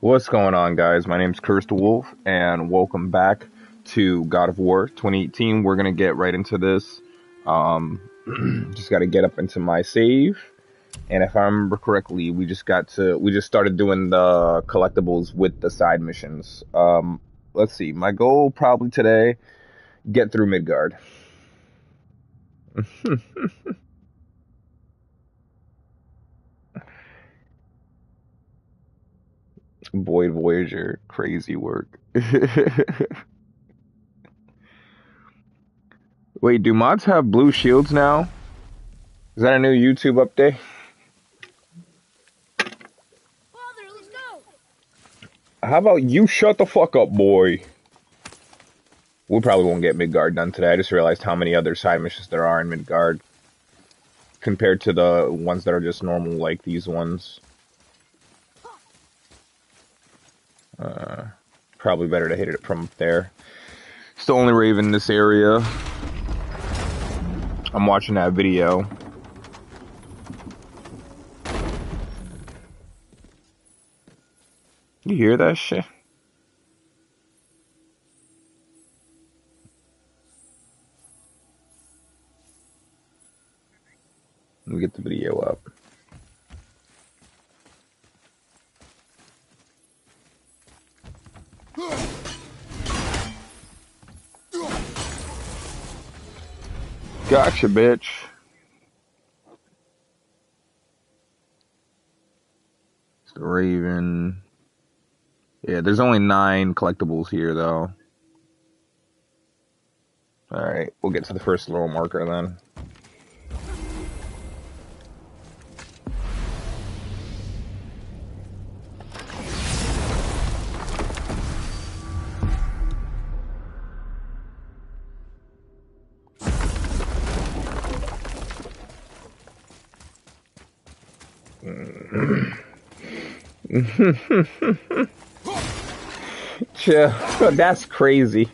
What's going on, guys? My name's Cursed Wolf, and welcome back to God of War 2018. We're gonna get right into this. Just got to get up into my save, and if I remember correctly, we just started doing the collectibles with the side missions. Let's see. My goal probably today, get through Midgard. Void Voyager, crazy work. Wait, do mods have blue shields now? Is that a new YouTube update? Father, let's go. How about you shut the fuck up, boy? We probably won't get Midgard done today. I just realized how many other side missions there are in Midgard compared to the ones that are just normal, like these ones. Probably better to hit it from up there. It's the only Raven in this area. I'm watching that video. You hear that shit? Let me get the video up. Gotcha, bitch. It's the Raven. Yeah, there's only 9 collectibles here, though. Alright, we'll get to the first little marker then. That's crazy.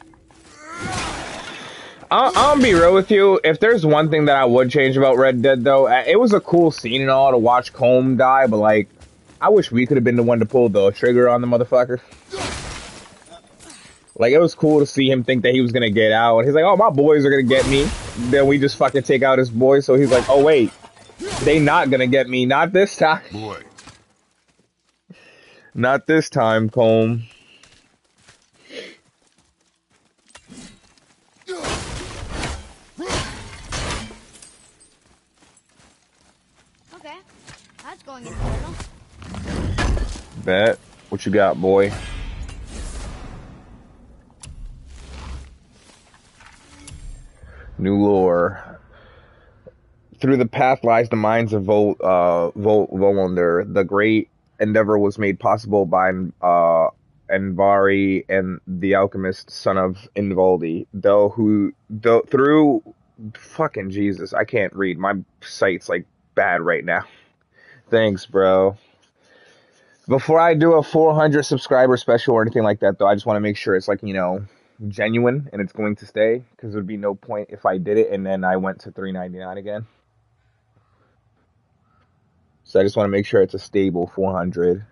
I'll be real with you. If there's one thing that I would change about Red Dead, though, it was a cool scene and all to watch Colm die, but, like, I wish we could have been the one to pull the trigger on the motherfucker. Like, it was cool to see him think that he was gonna get out. He's like, oh, my boys are gonna get me. Then we just fucking take out his boys, so he's like, oh, wait. They not gonna get me. Not this time. Boy. Not this time, Colm. Okay, that's going in the middle. Bet. What you got, boy? New lore. Through the path lies the mines of Volander. The great endeavor was made possible by Envari and the alchemist, son of Invaldi. Through fucking Jesus, I can't read. My sight's like bad right now. Thanks, bro. Before I do a 400 subscriber special or anything like that, though, I just want to make sure it's like, you know, genuine and it's going to stay, because there would be no point if I did it and then I went to $3.99 again. So I just want to make sure it's a stable 400.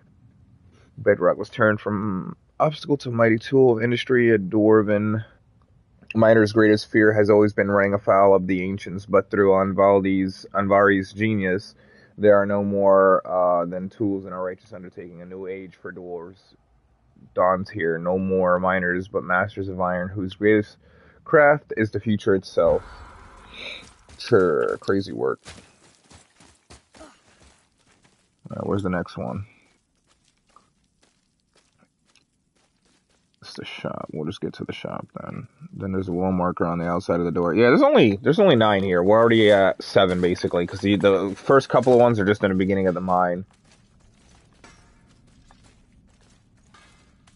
Bedrock was turned from obstacle to mighty tool of industry. A dwarven miner's greatest fear has always been running afoul of the ancients, but through Anvari's genius, there are no more than tools in a righteous undertaking. A new age for dwarves dawns here. No more miners, but masters of iron, whose greatest craft is the future itself. Sure, crazy work. Where's the next one? It's the shop. We'll just get to the shop then. Then there's a wall marker on the outside of the door. Yeah, there's only 9 here. We're already at 7 basically, because the first couple of ones are just in the beginning of the mine.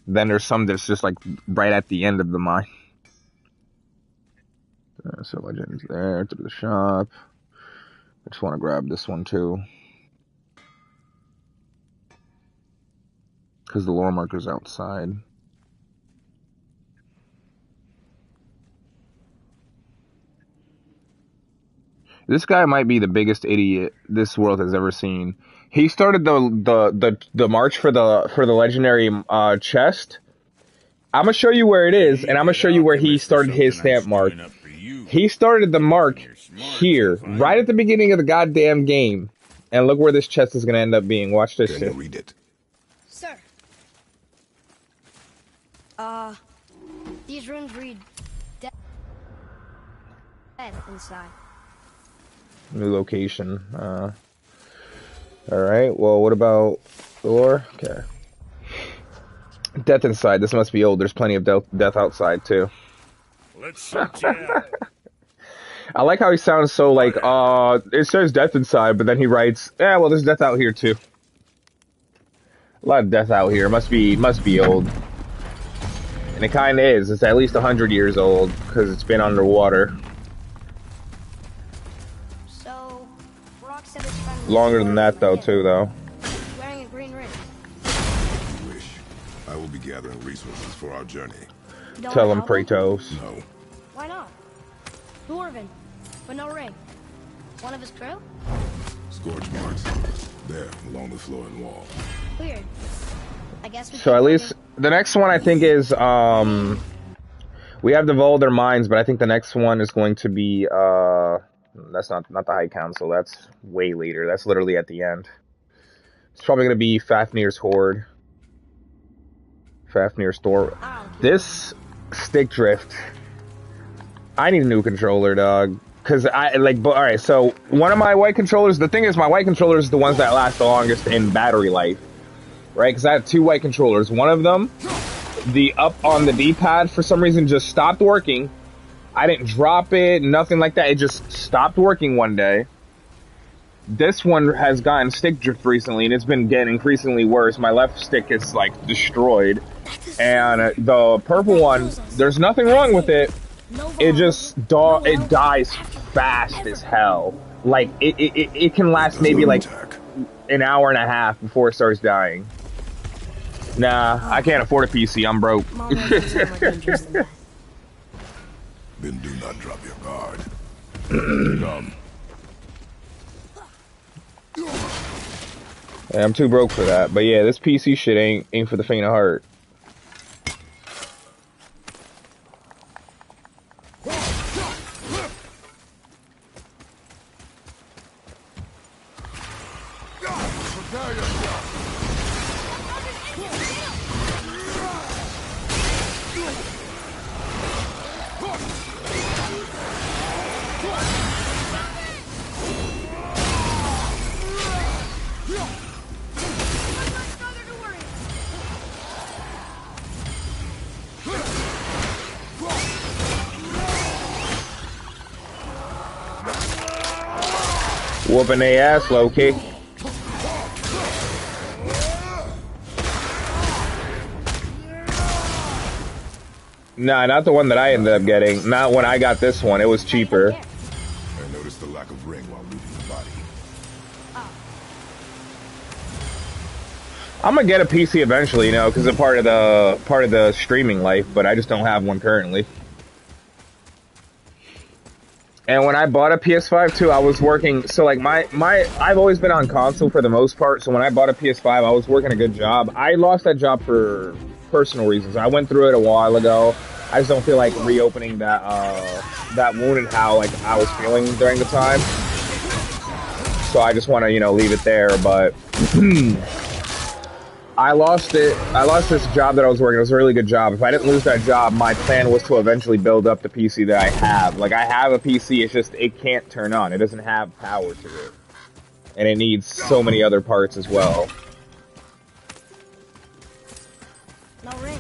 Then there's some that's just like right at the end of the mine. So Legends there to the shop. I just want to grab this one too. Because the lore marker's outside. This guy might be the biggest idiot this world has ever seen. He started the march for the legendary chest. I'm gonna show you where it is, and I'm gonna show you where he started his stamp mark. He started the mark here, right at the beginning of the goddamn game. And look where this chest is gonna end up being. Watch this shit. Read it. Sir. These runes read death inside. New location. Alright, well, what about the lore? Okay. Death inside. This must be old. There's plenty of death outside, too. Let's I like how he sounds so like, it says death inside, but then he writes, yeah, well, there's death out here, too. A lot of death out here. Must be old. And it kind of is. It's at least 100 years old, because it's been underwater. So, Brock said it's friendly. Longer than that, though, too, though. Wearing a green ring. I wish. I will be gathering resources for our journey. You don't Tell wanna him help Kratos. No. Why not? Dwarven, but no ring. One of his crew? Scorch marks. There, along the floor and wall. Weird. I guess we So keep at least looking. the next one I think is we have divulged their minds, but I think the next one is going to be that's not the High Council. That's way later. That's literally at the end. It's probably going to be Fafnir's Horde. Fafnir's Store. This stick drift. I need a new controller, dog. Cause alright, so one of my white controllers, the thing is my white controllers are the ones that last the longest in battery life. Right? Cause I have two white controllers. One of them, the up on the D-pad for some reason just stopped working. I didn't drop it, nothing like that. It just stopped working one day. This one has gotten stick drift recently, and it's been getting increasingly worse. My left stick is, like, destroyed. And the purple one, there's nothing wrong with it. It just, it dies fast as hell. Like, it can last maybe, like, an hour and a half before it starts dying. Nah, I can't afford a PC. I'm broke. Then do not drop your guard. Come. Yeah, I'm too broke for that. But yeah, this PC shit ain't for the faint of heart. Whooping their ass, low-key. Nah, not the one that I ended up getting. Not when I got this one. It was cheaper. I noticed the lack of ring while looting the body. I'm gonna get a PC eventually, you know, because it's part of the streaming life. But I just don't have one currently. And when I bought a PS5 too, I was working. So like I've always been on console for the most part. So when I bought a PS5, I was working a good job. I lost that job for personal reasons. I went through it a while ago. I just don't feel like reopening that wound and how like I was feeling during the time. So I just want to, you know, leave it there. But I lost it. I lost this job that I was working. It was a really good job. If I didn't lose that job, my plan was to eventually build up the PC that I have. Like, I have a PC, it's just, it can't turn on. It doesn't have power to it. And it needs so many other parts as well. No ring.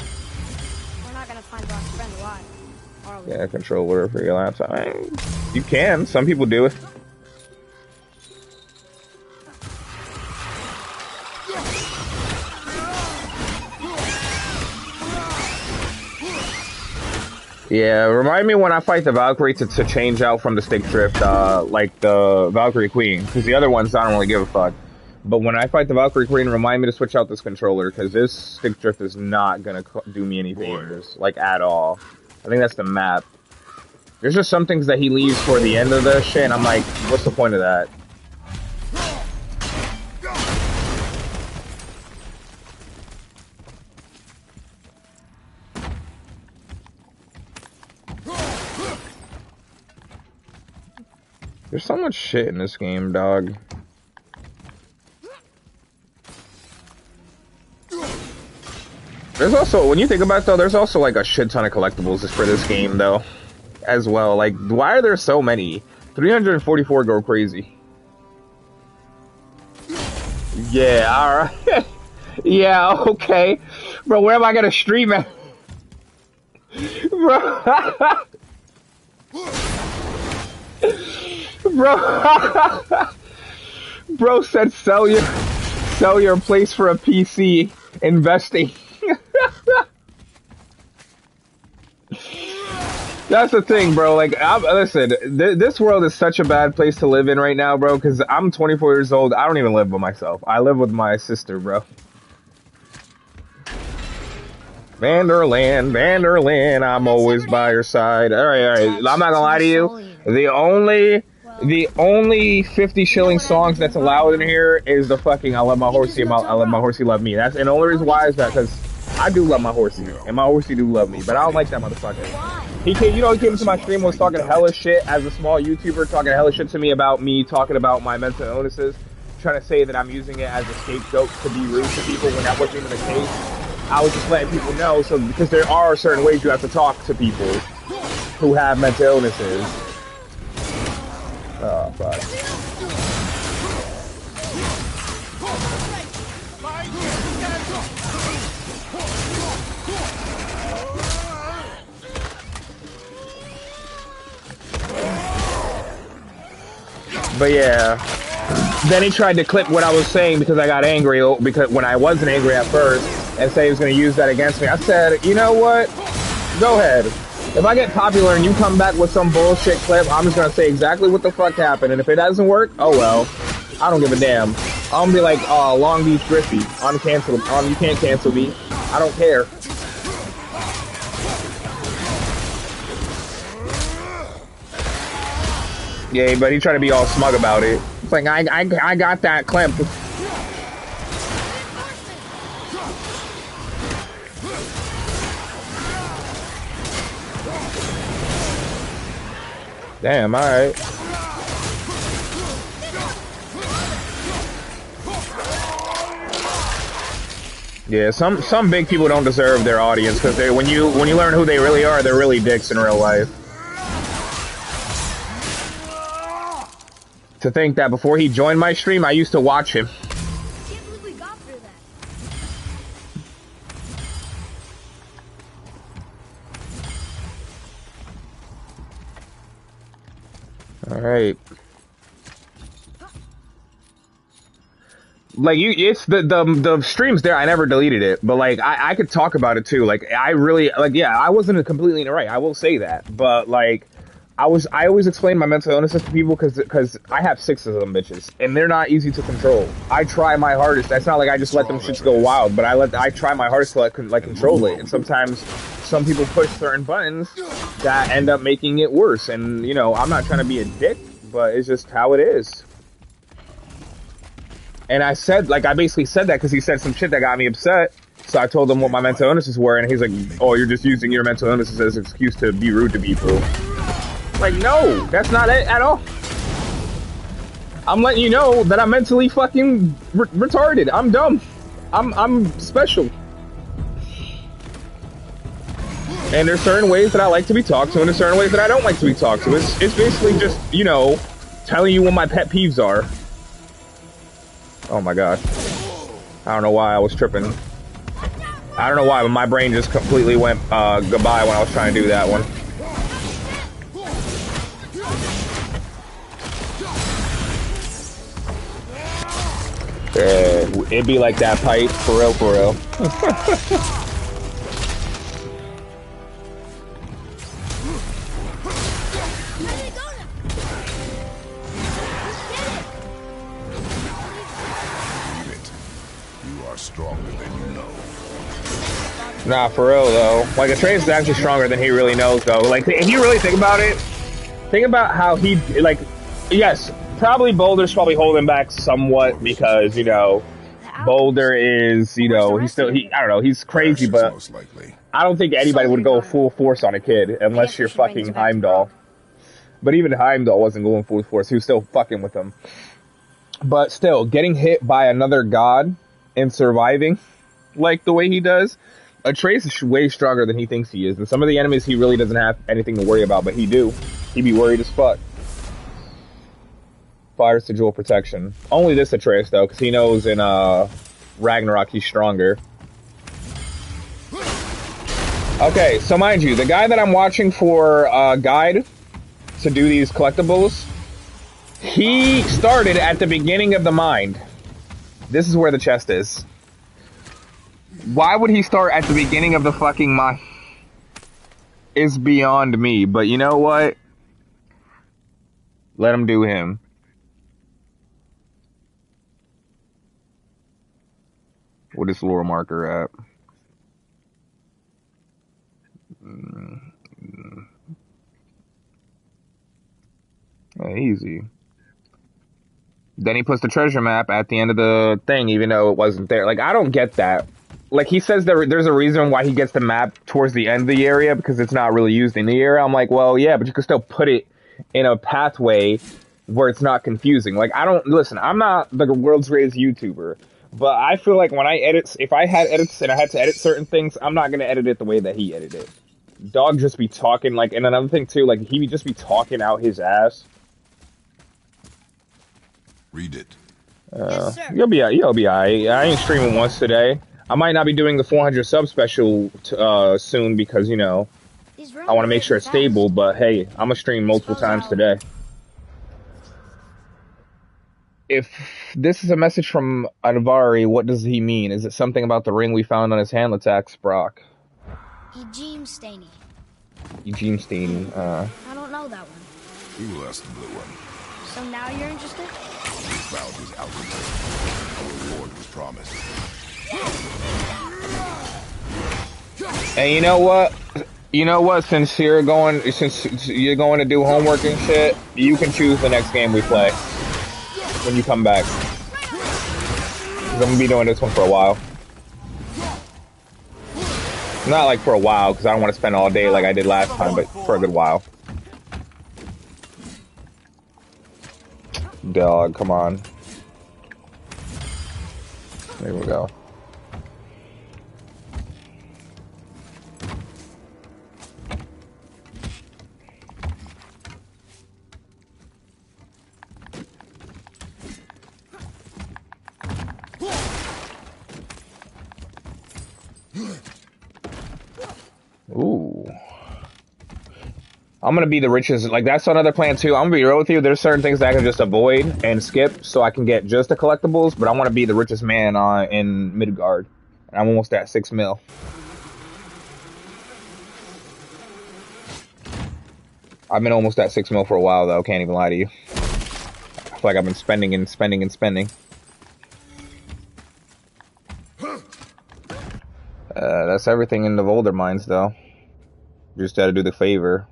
We're not gonna find Brock's friend alive, are we? Yeah, controller for your laptop. You can. Some people do it. Yeah, remind me when I fight the Valkyrie to change out from the stick drift, like the Valkyrie Queen, because the other ones I don't really give a fuck. But when I fight the Valkyrie Queen, remind me to switch out this controller, because this stick drift is not gonna do me any favors, like, at all. I think that's the map. There's just some things that he leaves for the end of the shit, and I'm like, what's the point of that? There's so much shit in this game, dog. There's also, when you think about it, though, there's also, like, a shit ton of collectibles just for this game, though, as well. Like, why are there so many? 344 go crazy. Yeah, alright. Yeah, okay. Bro, where am I gonna stream at? Bro. Bro. Bro said sell your place for a PC. Investing. That's the thing, bro. Like, listen, this world is such a bad place to live in right now, bro, because I'm 24 years old. I don't even live by myself. I live with my sister, bro. Vanderland, I'm always by your side. All right. I'm not gonna lie to you. The only 50 shilling songs that's allowed in here is the fucking I love my horsey, I love my horsey love me. And the only reason why is that because I do love my horsey, and my horsey do love me, but I don't like that motherfucker. He came into my stream, was talking hella shit as a small YouTuber, talking hella shit to me about me talking about my mental illnesses, trying to say that I'm using it as a scapegoat to be rude to people when that wasn't even the case. I was just letting people know, so because there are certain ways you have to talk to people who have mental illnesses. Oh, fuck. But yeah, then he tried to clip what I was saying because I got angry, because when I wasn't angry at first, and say he was going to use that against me. I said, you know what? Go ahead. If I get popular and you come back with some bullshit clip, I'm just going to say exactly what the fuck happened. And if it doesn't work, oh well. I don't give a damn. I'm going to be like, Long Beach Griffey. Uncancel. You can't cancel me. I don't care. Yeah, but he tried to be all smug about it. It's like, I got that clip. Damn, alright. Yeah, some big people don't deserve their audience, because when you learn who they really are, they're really dicks in real life. To think that before he joined my stream, I used to watch him. I can't believe we got through that. Alright. Like, it's the stream's there. I never deleted it, but like I could talk about it too. Like, I really, like, yeah, I wasn't completely in the right. I will say that, but like, I always explain my mental illnesses to people because I have 6 of them bitches, and they're not easy to control. I try my hardest. That's not like I just let them shits go wild, but I try my hardest to like control it. And sometimes some people push certain buttons that end up making it worse. And you know, I'm not trying to be a dick, but it's just how it is. And I basically said that because he said some shit that got me upset. So I told him what my mental illnesses were, and he's like, "Oh, you're just using your mental illnesses as an excuse to be rude to people." Like, no, that's not it at all. I'm letting you know that I'm mentally fucking retarded. I'm dumb. I'm special. And there's certain ways that I like to be talked to, and there's certain ways that I don't like to be talked to. It's basically just, you know, telling you what my pet peeves are. Oh my god. I don't know why I was tripping. I don't know why, but my brain just completely went goodbye when I was trying to do that one. Yeah, it'd be like that pipe, for real, for real. Nah, for real though. Like Atreus is actually stronger than he really knows though. Like if you really think about it, think about how he like. Yes, probably Boulder's probably holding back somewhat because you know The Boulder alchemist. is But where's the he's rest still of it? I don't know, he's crazy, Ashes, but most likely. I don't think So anybody would go revive him. full force on a kid I unless guess we you're should bring this fucking back to Heimdall. Grog. But even Heimdall wasn't going full force; he was still fucking with him. But still, getting hit by another god and surviving like the way he does, Atreus is way stronger than he thinks he is. And some of the enemies he really doesn't have anything to worry about, but he do. He be worried as fuck. Fire sigil protection. Only this Atreus though, because he knows in Ragnarok he's stronger. Okay, so mind you, the guy that I'm watching for guide to do these collectibles, he started at the beginning of the mine. This is where the chest is. Why would he start at the beginning of the fucking mine? Is beyond me, but you know what? Let him do him. What is lore marker at? Easy. Then he puts the treasure map at the end of the thing, even though it wasn't there. Like, I don't get that. Like, he says there's a reason why he gets the map towards the end of the area, because it's not really used in the area. I'm like, well, yeah, but you can still put it in a pathway where it's not confusing. Like, listen, I'm not the world's greatest YouTuber, but I feel like when I edit, if I had edits and I had to edit certain things, I'm not going to edit it the way that he edited it. Dog just be talking, like, and another thing too, like, he would just be talking out his ass. Read it. Yes, sir. You'll be alright. I ain't streaming once today. I might not be doing the 400 sub special soon because, you know, These I want to make sure it's stable, but hey, I'm gonna stream multiple times today. If this is a message from Anvari, what does he mean? Is it something about the ring we found on his hand? Let's ask Brock. Eugene Staney. Eugene Steen. I don't know that one. We will ask the blue one. So now you're interested? We found his alchemist. A reward was promised. And you know what? You know what? Since you're going to do homework and shit, you can choose the next game we play when you come back. 'Cause I'm gonna be doing this one for a while. Not like for a while, because I don't want to spend all day like I did last time, but for a good while. Dog, come on. There we go. Ooh. I'm gonna be the richest. Like, that's another plan too. I'm gonna be real with you. There's certain things that I can just avoid and skip so I can get just the collectibles, but I want to be the richest man in Midgard. And I'm almost at 6 mil. I've been almost at 6 mil for a while though, can't even lie to you. I feel like I've been spending and spending and spending. That's everything in the Volder mines though. Just gotta do the favor.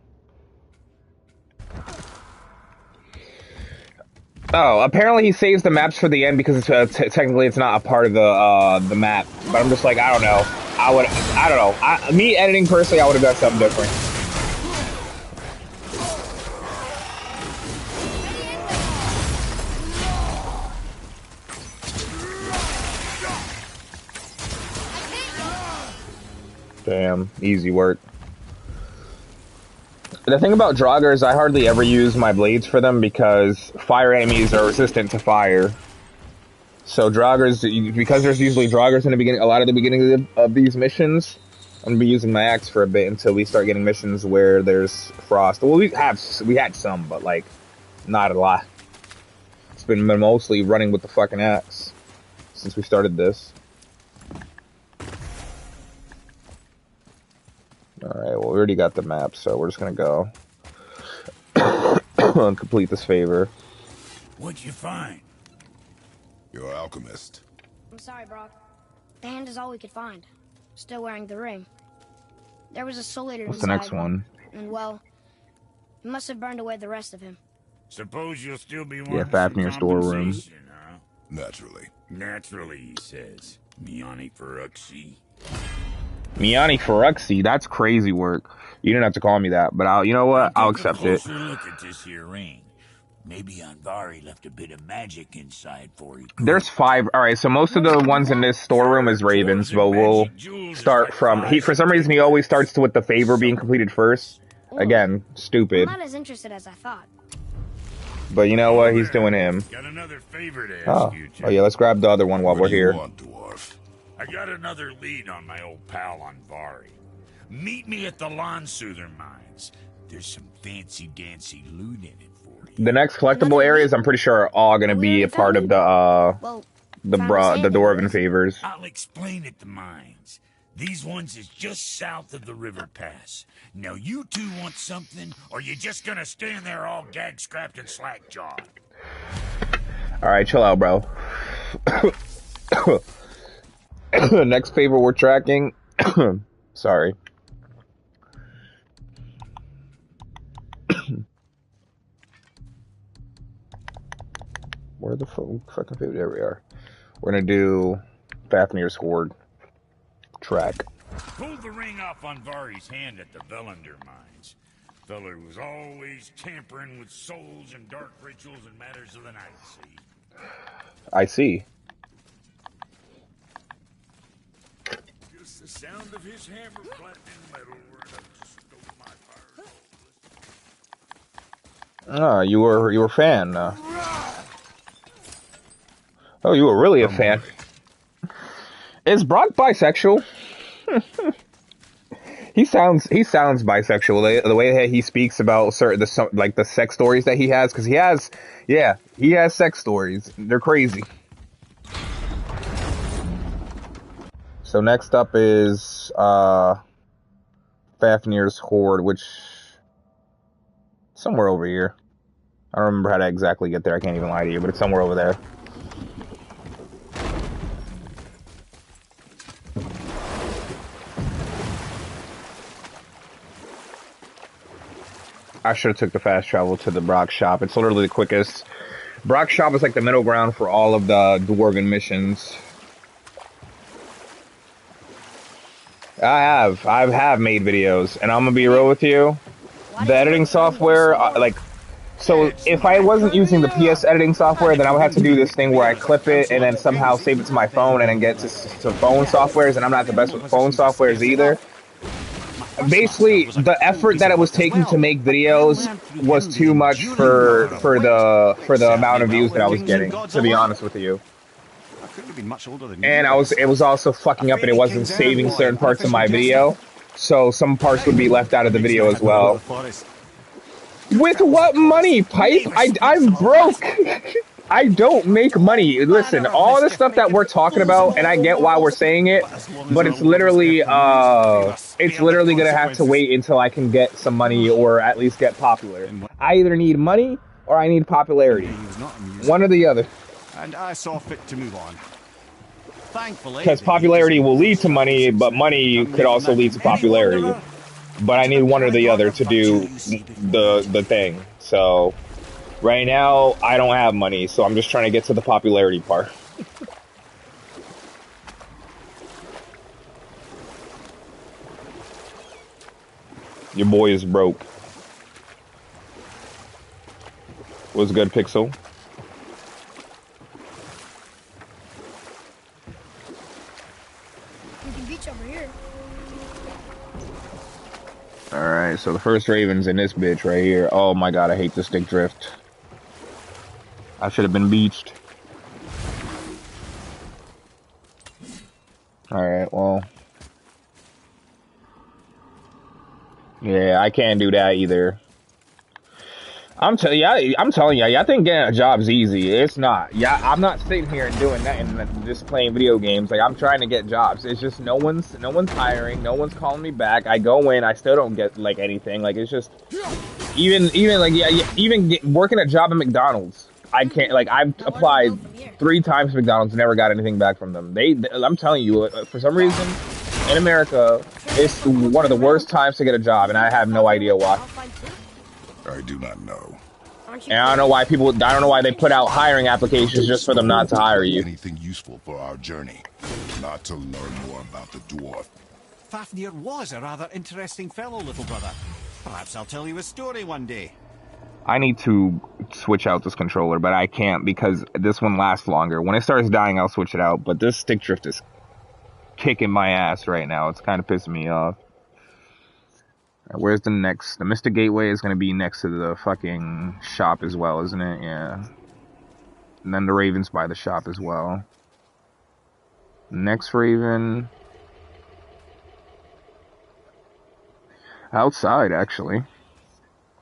Oh, apparently he saves the maps for the end because it's, technically it's not a part of the map. But I'm just like, I don't know. I don't know. Me editing personally, I would have done something different. Damn, easy work. The thing about Draugr is I hardly ever use my blades for them because fire enemies are resistant to fire. So Draugrs, because there's usually Draugrs in the beginning, a lot of the beginning of these missions, I'm gonna be using my axe for a bit until we start getting missions where there's frost. Well, we had some, but like not a lot. It's been mostly running with the fucking axe since we started this. Alright, well, we already got the map, so we're just gonna go and complete this favor. What'd you find? Your alchemist. I'm sorry, Brock. The hand is all we could find. still wearing the ring. There was a soul eater What's inside. the next one? And well, he must have burned away the rest of him. Suppose you'll still be Yeah, wanting some Fafnir storeroom. compensation, huh? Naturally. Naturally, he says. Miani Feruxi. Miani Feruxi, that's crazy work. You didn't have to call me that, but you know what? I'll accept it. Take a closer look at this here ring. Maybe Anvari left a bit of magic inside for you. There's 5. All right, so most of the ones in this storeroom is Ravens, but we'll start from... For some reason, he always starts with the favor being completed first. Again, stupid. I'm not as interested as I thought. But you know what? He's doing him. Got another favor to ask Oh, you, oh yeah, let's grab the other one while we're What do you here. want, dwarf? I got another lead on my old pal Anvari. Meet me at the Lawn-Soother Mines. There's some fancy-dancy loot in it for you. The next collectible areas, I'm pretty sure, are all going to be a part of the Dwarven favors. I'll explain at the mines. These ones is just south of the river pass. Now you two want something, or you just gonna stand there all gag-scrapped and slack-jawed? Alright, chill out, bro. Next favor we're tracking. Sorry. Where the fucking favor? There we are. We're gonna do Fafnir's Horde track. Pulled the ring off on Vari's hand at the Velander mines. Feller was always tampering with souls and dark rituals and matters of the night, see? I see. Just the sound of his hammer flattening metal were enough to stoke my fire. Ah, you were a fan. Oh, you were really a fan. Is Brock bisexual? He sounds bisexual. The way that he speaks about the sex stories that he has, because he has sex stories. They're crazy. So next up is Fafnir's Horde, which somewhere over here. I don't remember how to exactly get there. I can't even lie to you, but it's somewhere over there. I should have took the fast travel to the Brock shop. It's literally the quickest. Brock shop is like the middle ground for all of the Dwarven missions. I have made videos, and I'm gonna be real with you. The editing software, so if I wasn't using the PS editing software, then I would have to do this thing where I clip it and then somehow save it to my phone and then get to phone softwares, and I'm not the best with phone softwares either. Basically, the effort that it was taking to make videos was too much for the amount of views that I was getting, to be honest with you. And it was also fucking up, and it wasn't saving certain parts of my video, so some parts would be left out of the video as well. With what money, Pipe? I'm broke. I don't make money. Listen, all the stuff that we're talking about, and I get why we're saying it, but it's literally gonna have to wait until I can get some money or at least get popular. I either need money or I need popularity. One or the other. And I saw fit to move on. Thankfully, because popularity will lead to money, but money could also lead to popularity. But I need one or the other to do the thing. So right now, I don't have money, so I'm just trying to get to the popularity part. Your boy is broke. What's good, Pixel? We can beach over here. Alright, so the first Raven's in this bitch right here. Oh my god, I hate the stick drift. I should have been beached. Alright, well. Yeah, I can't do that either. I'm telling you, I think getting a job's easy. It's not. Yeah, I'm not sitting here and doing that and just playing video games. Like, I'm trying to get jobs. It's just no one's hiring. No one's calling me back. I go in, I still don't get like anything. Like, it's just even working a job at McDonald's. I can't. Like, I've applied 3 times to McDonald's, never got anything back from them. I'm telling you, for some reason, in America, it's one of the worst times to get a job, and I have no idea why. I'll find two. I do not know. Aren't you And I don't know why people, I don't know why they put out hiring applications just for them not to hire you. Anything useful for our journey. Not to learn more about the dwarf. Fafnir was a rather interesting fellow, little brother. Perhaps I'll tell you a story one day. I need to switch out this controller, but I can't because this one lasts longer. When it starts dying, I'll switch it out, but this stick drift is kicking my ass right now. It's kind of pissing me off. Where's the next? The Mystic Gateway is going to be next to the fucking shop as well, isn't it? Yeah. And then the Raven's by the shop as well. Next Raven. Outside, actually.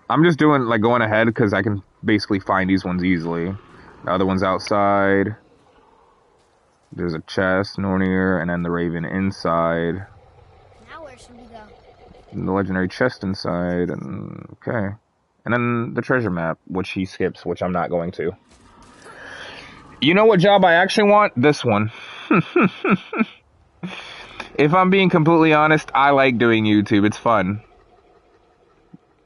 I'm just doing, like, going ahead because I can basically find these ones easily. The other one's outside. There's a chest, Nornir, and then the Raven inside. Now where should we go? And the legendary chest inside, and okay. And then the treasure map, which he skips, which I'm not going to. You know what job I actually want? This one. If I'm being completely honest, I like doing YouTube. It's fun.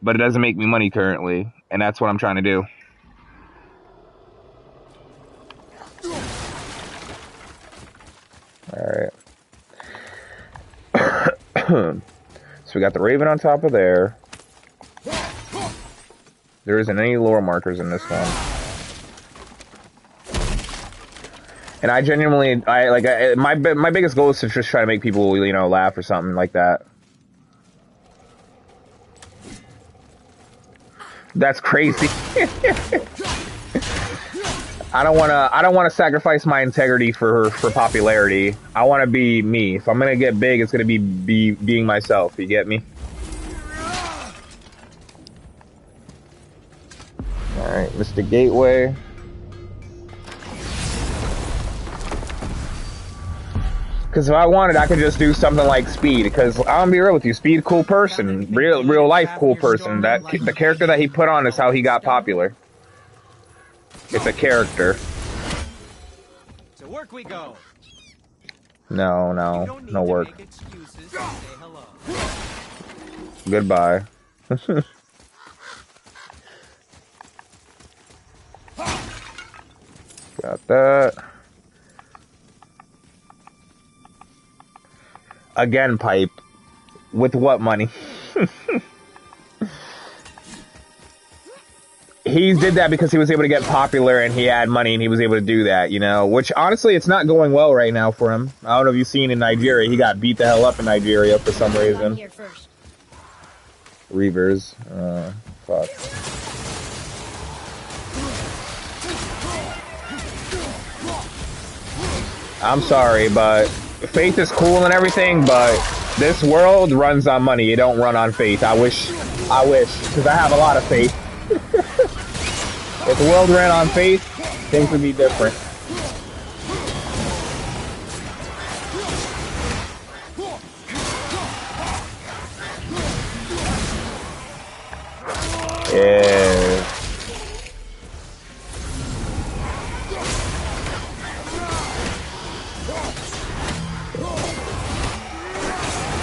But it doesn't make me money currently, and that's what I'm trying to do. Alright. So we got the Raven on top of there. There isn't any lore markers in this one. And I genuinely, my biggest goal is to just try to make people, you know, laugh or something like that. That's crazy. I don't wanna sacrifice my integrity for popularity. I wanna be me. If I'm gonna get big, it's gonna be being myself. You get me? Alright, Mystic Gateway. Because if I wanted, I could just do something like Speed. Because I'm gonna be real with you, Speed, cool person, real life cool person. That the character that he put on is how he got popular. It's a character. To work we go. No work. Goodbye. Got that. Again, pipe. With what money? He did that because he was able to get popular and he had money and he was able to do that, you know? Which, honestly, it's not going well right now for him. I don't know if you've seen in Nigeria. He got beat the hell up in Nigeria for some reason. Here first. Reavers. Fuck. I'm sorry, but faith is cool and everything, but this world runs on money. It don't run on faith. I wish, because I have a lot of faith. If the world ran on faith, things would be different. Yeah.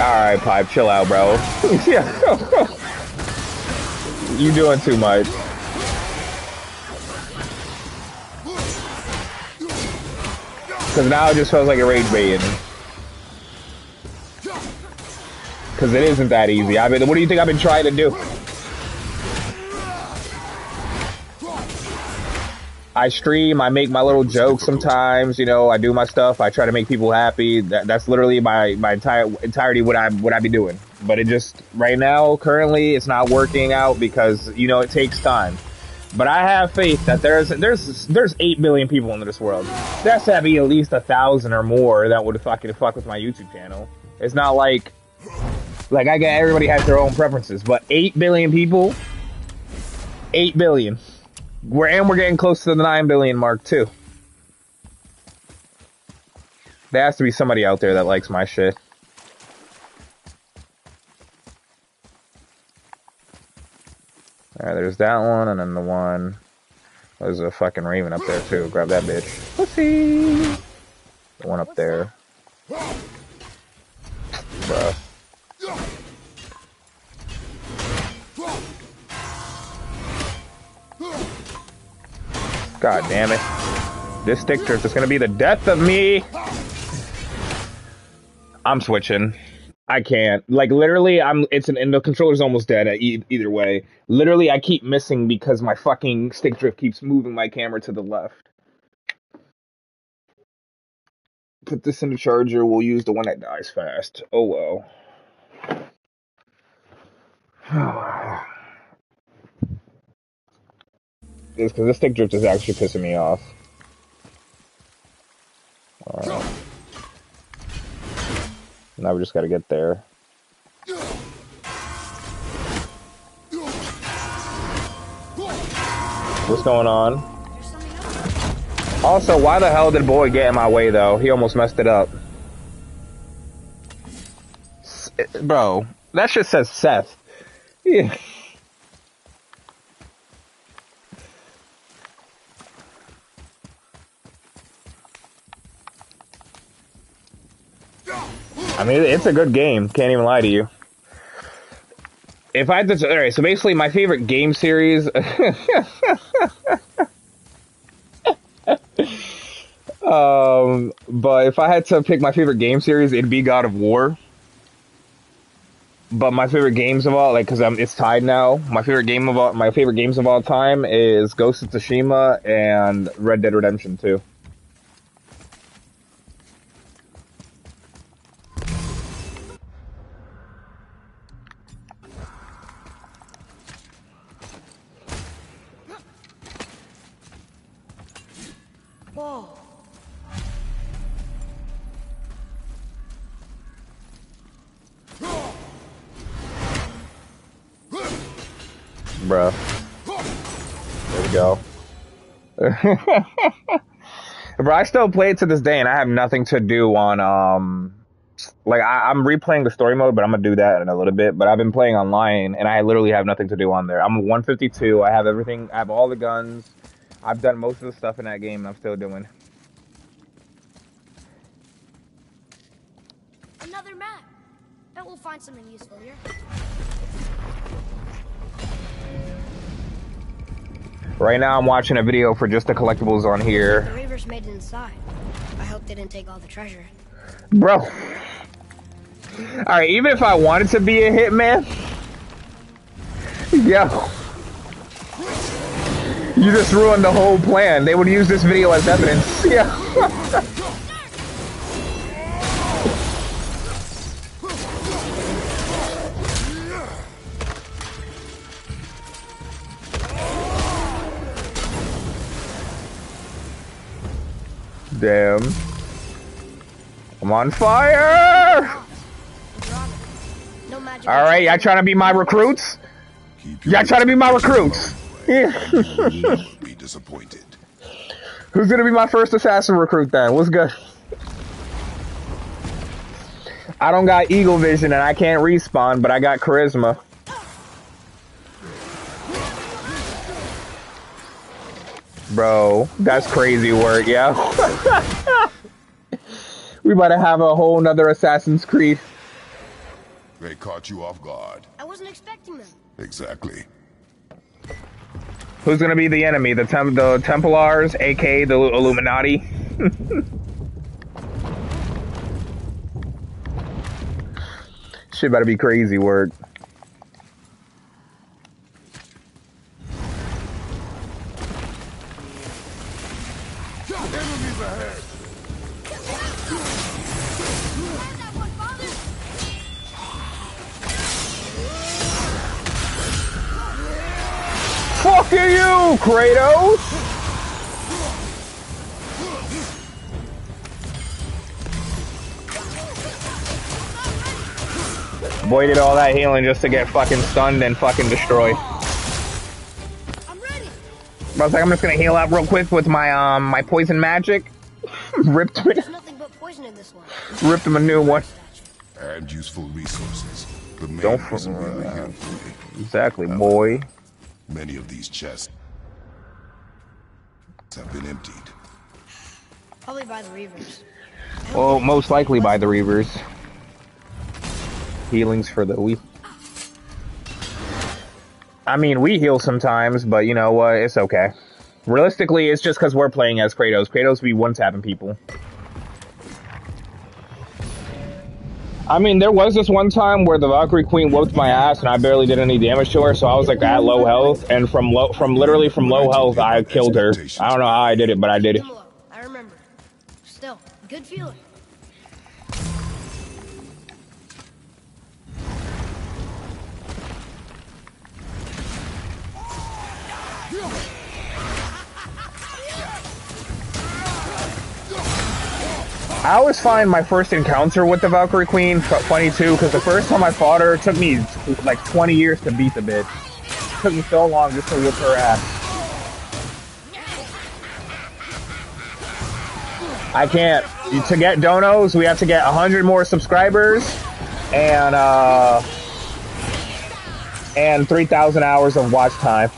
Alright, Pipe, chill out, bro. Yeah. You doing too much. Because now it just feels like a rage baiting. Because it isn't that easy. What do you think I've been trying to do? I stream, I make my little jokes sometimes, you know, I do my stuff, I try to make people happy. That's literally my entirety what I be doing. But it just, right now, currently, it's not working out because, you know, it takes time. But I have faith that there's 8 billion people in this world. There has to be at least 1,000 or more that would fuck with my YouTube channel. It's not like I get everybody has their own preferences, but 8 billion people, 8 billion. We're getting close to the 9 billion mark too. There has to be somebody out there that likes my shit. Alright, there's that one, and then the one... There's a fucking Raven up there, too. Grab that bitch. Pussy! The one up there. God damn it. This stick drift is gonna be the death of me. I'm switching. I can't. Like, literally, the controller's almost dead either way. Literally, I keep missing because my fucking stick drift keeps moving my camera to the left. Put this in the charger, we'll use the one that dies fast. Oh well. It's because the stick drift is actually pissing me off. Alright. Now we just gotta get there. What's going on? Also, why the hell did boy get in my way, though? He almost messed it up. Bro, that shit says Seth. Yeah. I mean, it's a good game. Can't even lie to you. If I had to... Alright, so basically my favorite game series... but if I had to pick my favorite game series, it'd be God of War. But my favorite games of all, like, because it's tied now. My favorite games of all time is Ghost of Tsushima and Red Dead Redemption 2. Whoa. Bruh. There we go. Bro, I still play it to this day, and I have nothing to do on, like, I'm replaying the story mode, but I'm gonna do that in a little bit, but I've been playing online, and I literally have nothing to do on there. I'm 152, I have everything, I have all the guns, I've done most of the stuff in that game, and I'm still doing. Another map. Bet we'll find something useful here. Right now, I'm watching a video for just the collectibles on here. The Reavers made it inside. I hope they didn't take all the treasure. Bro. Alright, even if I wanted to be a hitman... Yo. You just ruined the whole plan. They would use this video as evidence. Yeah. Damn. I'm on fire! No magic. Alright, y'all trying to be my recruits? Y'all trying to be my recruits? Yeah. Be disappointed. Who's gonna be my first assassin recruit then? What's good? I don't got eagle vision and I can't respawn, but I got charisma. Bro, that's crazy work, yo. We about to have a whole nother Assassin's Creed. They caught you off guard. I wasn't expecting them. Exactly. Who's gonna be the enemy? The Templars, aka the Illuminati? Shit better be crazy work. Enemies ahead. Fuck you, Kratos! Boy did all that healing just to get fucking stunned and fucking destroyed. I'm ready. I was like, I'm just gonna heal up real quick with my my poison magic. Ripped me. There's nothing but poison in this one. Ripped him a new one. And useful resources. The main Don't isn't really helpful. Exactly, boy. Many of these chests have been emptied. Probably by the Reavers. Well, most likely by the Reavers. Healings for the weak. I mean, we heal sometimes, but you know what? It's okay. Realistically, it's just because we're playing as Kratos. Kratos be one-tapping people. I mean, there was this one time where the Valkyrie Queen whooped my ass and I barely did any damage to her, so I was like at low health, and from literally from low health, I killed her. I don't know how I did it, but I did it. Similar. I remember. Still, good feeling. I always find my first encounter with the Valkyrie Queen funny too, because the first time I fought her, it took me like 20 years to beat the bitch. It took me so long just to whip her ass. I can't. To get donos, we have to get 100 more subscribers and 3,000 hours of watch time.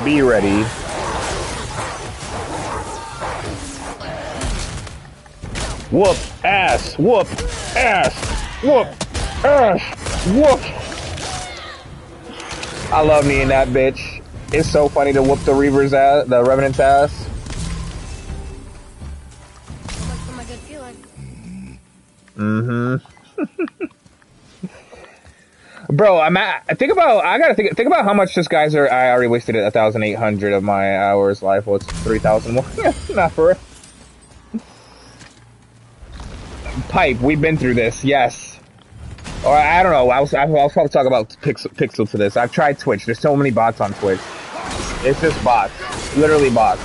Be ready. Whoop ass, whoop ass, whoop ass, whoop. I love me in that bitch. It's so funny to whoop the Reaver's ass, the Revenant's ass. Much for my good feeling. Bro, think about how much this guy's are. I already wasted 1,800 of my hours life. Well, it's 3,000 more. Not for real. Pipe, we've been through this, yes. Or I don't know. I'll probably talk about Pixel to this. I've tried Twitch. There's so many bots on Twitch. It's just bots, literally bots.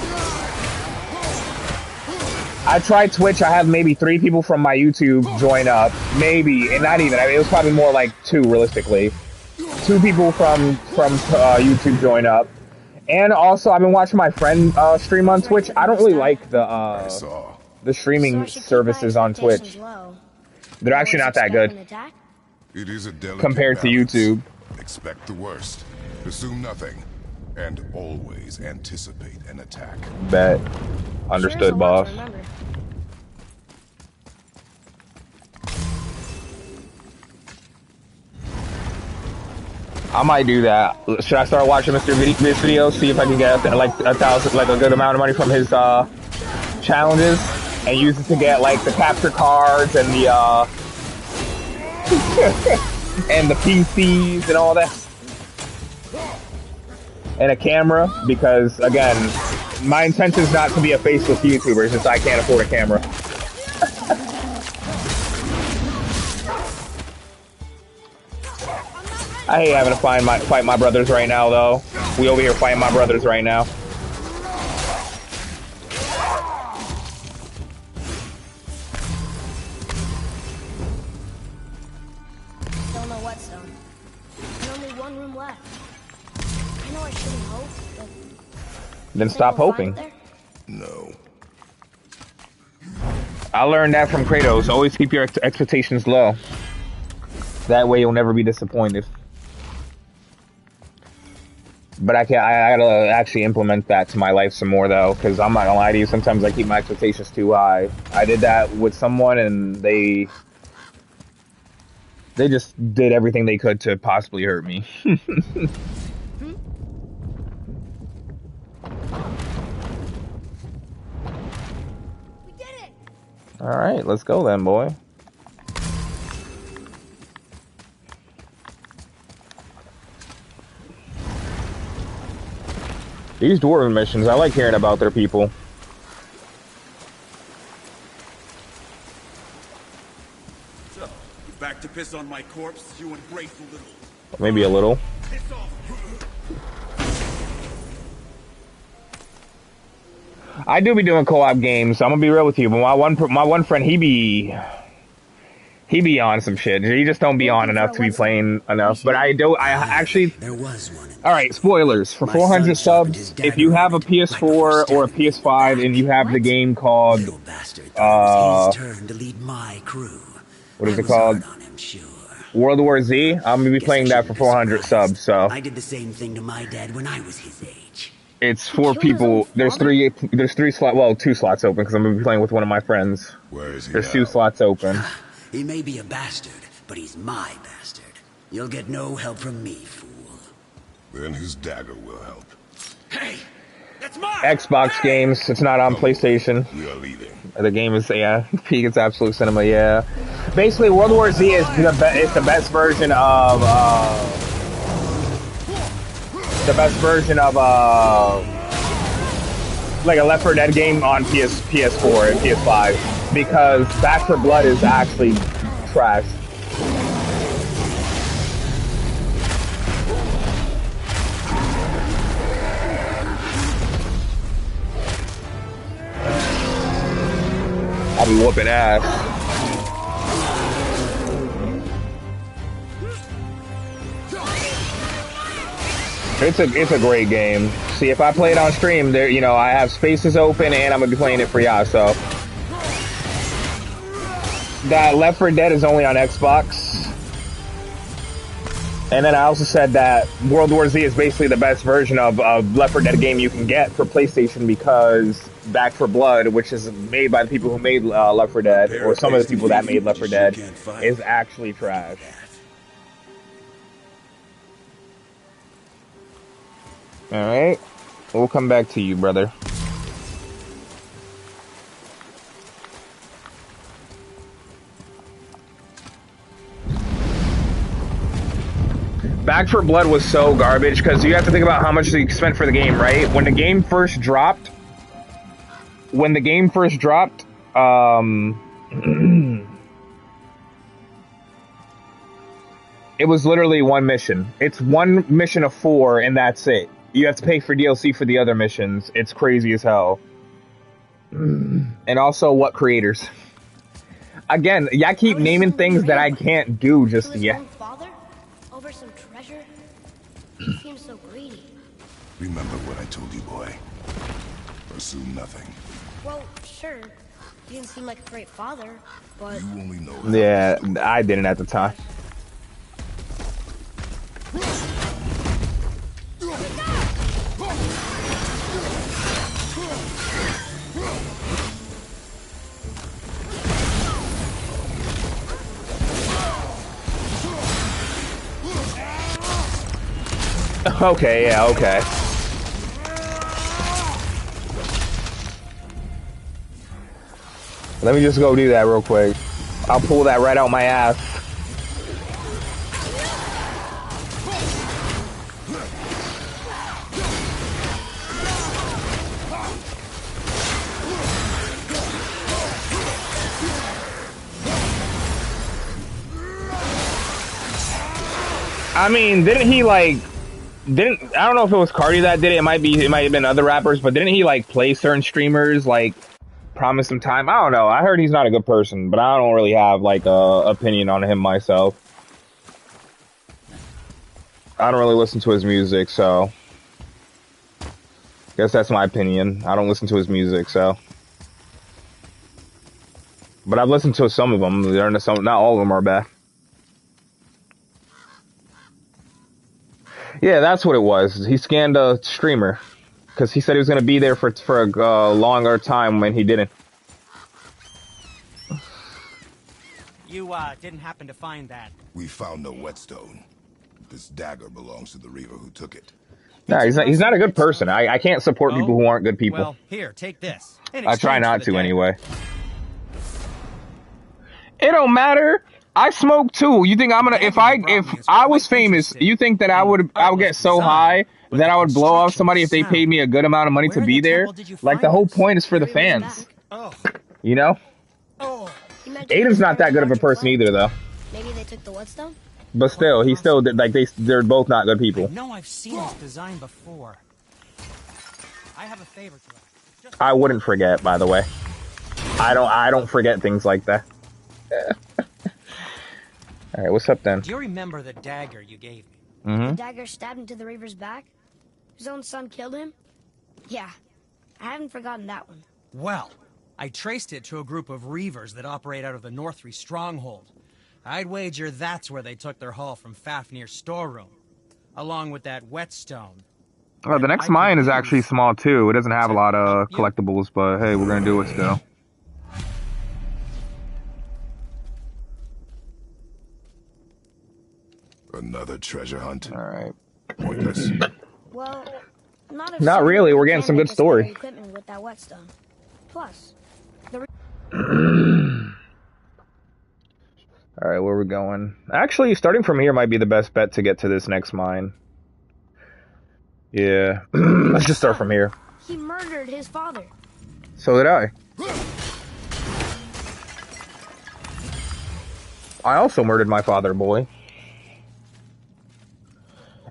I tried Twitch. I have maybe 3 people from my YouTube join up, maybe, and not even. I mean, it was probably more like 2, realistically. 2 people from YouTube join up, and also I've been watching my friend stream on Twitch. I don't really like the streaming services on Twitch. They're actually not that good It is a delicate compared to balance. YouTube. Expect the worst, assume nothing, and always anticipate an attack. Bet. Understood, boss. I might do that. Should I start watching Mr. This video, see if I can get like 1,000, like a good amount of money from his challenges, and use it to get like the capture cards and the and the PCs and all that, and a camera, because again, my intention is not to be a faceless YouTuber. It's just I can't afford a camera. I hate having to fight my brothers right now, though. We over here fighting my brothers right now. Don't know what zone. There's only one room left. I know I shouldn't hope, but Then stop hoping. No. I learned that from Kratos. Always keep your expectations low. That way you'll never be disappointed. But I gotta actually implement that to my life some more, though, because I'm not gonna lie to you, sometimes I keep my expectations too high. I did that with someone, and they just did everything they could to possibly hurt me. We did it! Alright, let's go then, boy. These dwarven missions, I like hearing about their people. So, you back to piss on my corpse, you ungrateful little... Maybe a little. Piss off! I do be doing co-op games, so I'm gonna be real with you, but my one friend, he be on some shit. He just don't be on enough to be playing enough. But I actually... There was one. Alright, spoilers. For 400 subs, if you have a PS4 or a PS5 and you have the game called... Little bastard thought it was his turn to lead my crew. What is I it was called? hard on him, sure. World War Z? I'm gonna be Guess playing I that for shouldn't be 400 subs, so... I did the same thing to my dad when I was his age. It's 4 people. There's 3 slots, well, 2 slots open, because I'm gonna be playing with one of my friends. Where is he There's now? 2 slots open. He may be a bastard, but he's my bastard. You'll get no help from me, fool. Then his dagger will help. Hey, that's mine. Xbox Hey! games. It's not on PlayStation. We are leaving. The game is peak. It's absolute cinema. Yeah. Basically, World War Z is the best version of like a Left 4 Dead game on PS4 and PS5 because Back 4 Blood is actually trash. I'll be whooping ass. It's a great game. See, if I play it on stream, there, you know, I have spaces open and I'm gonna be playing it for y'all. So that Left 4 Dead is only on Xbox. And then I also said that World War Z is basically the best version of Left 4 Dead game you can get for PlayStation because Back 4 Blood, which is made by the people who made Left 4 Dead, or some of the people that made Left 4 Dead, is actually trash. Alright, we'll come back to you, brother. Back 4 Blood was so garbage because you have to think about how much you spent for the game, right? When the game first dropped, it was literally one mission. It's one mission of 4 and that's it. You have to pay for DLC for the other missions. It's crazy as hell. And also, what creators? Again, y'all keep naming things that I can't do just yet. Father? Over some treasure? He seems so greedy. Remember what I told you, boy. Assume nothing. Well, sure. He didn't seem like a great father, but... You only know... Yeah, I didn't at the time. Okay, yeah, okay. Let me just go do that real quick. I'll pull that right out my ass. I mean, didn't he like... I don't know if it was Cardi that did it. It might have been other rappers, but didn't he like play certain streamers, like promise some time? I don't know. I heard he's not a good person, but I don't really have like a opinion on him myself. I don't really listen to his music, so guess that's my opinion. I don't listen to his music, so. But I've listened to some of them. Not all of them are bad. Yeah, that's what it was. He scanned a streamer because he said he was going to be there for a longer time when he didn't. You didn't happen to find that? We found no whetstone. This dagger belongs to the Reaver who took it. Nah, he's not a good person. I can't support people who aren't good people. Well, here, take this. I try not to anyway. It don't matter. I smoke too. You think I'm gonna if I was famous, you think that I would get so high that I would blow off somebody if they paid me a good amount of money to be there? Like the whole point is for the fans. You know? Aiden's not that good of a person either though. Maybe they took the whetstone? But still, he still did, like they're both not good people. I know I've seen this design before. I have a favor to ask. I wouldn't forget, by the way. I don't forget things like that. All right, what's up then? Do you remember the dagger you gave me? The dagger stabbed into the Reaver's back? His own son killed him? Yeah, I haven't forgotten that one. Well, I traced it to a group of Reavers that operate out of the Northree stronghold. I'd wager that's where they took their haul from Fafnir's storeroom, along with that whetstone. Oh, the next mine is actually small too. It doesn't have a lot of collectibles, but hey, we're gonna do it still. Another treasure hunt. All right. pointless. Well, not if Not someone really. We're can getting some make good us better story. equipment with that whetstone. Plus, All right, where are we going? Actually, starting from here might be the best bet to get to this next mine. Yeah, let's just start from here. he murdered his father. So did I. I also murdered my father, boy.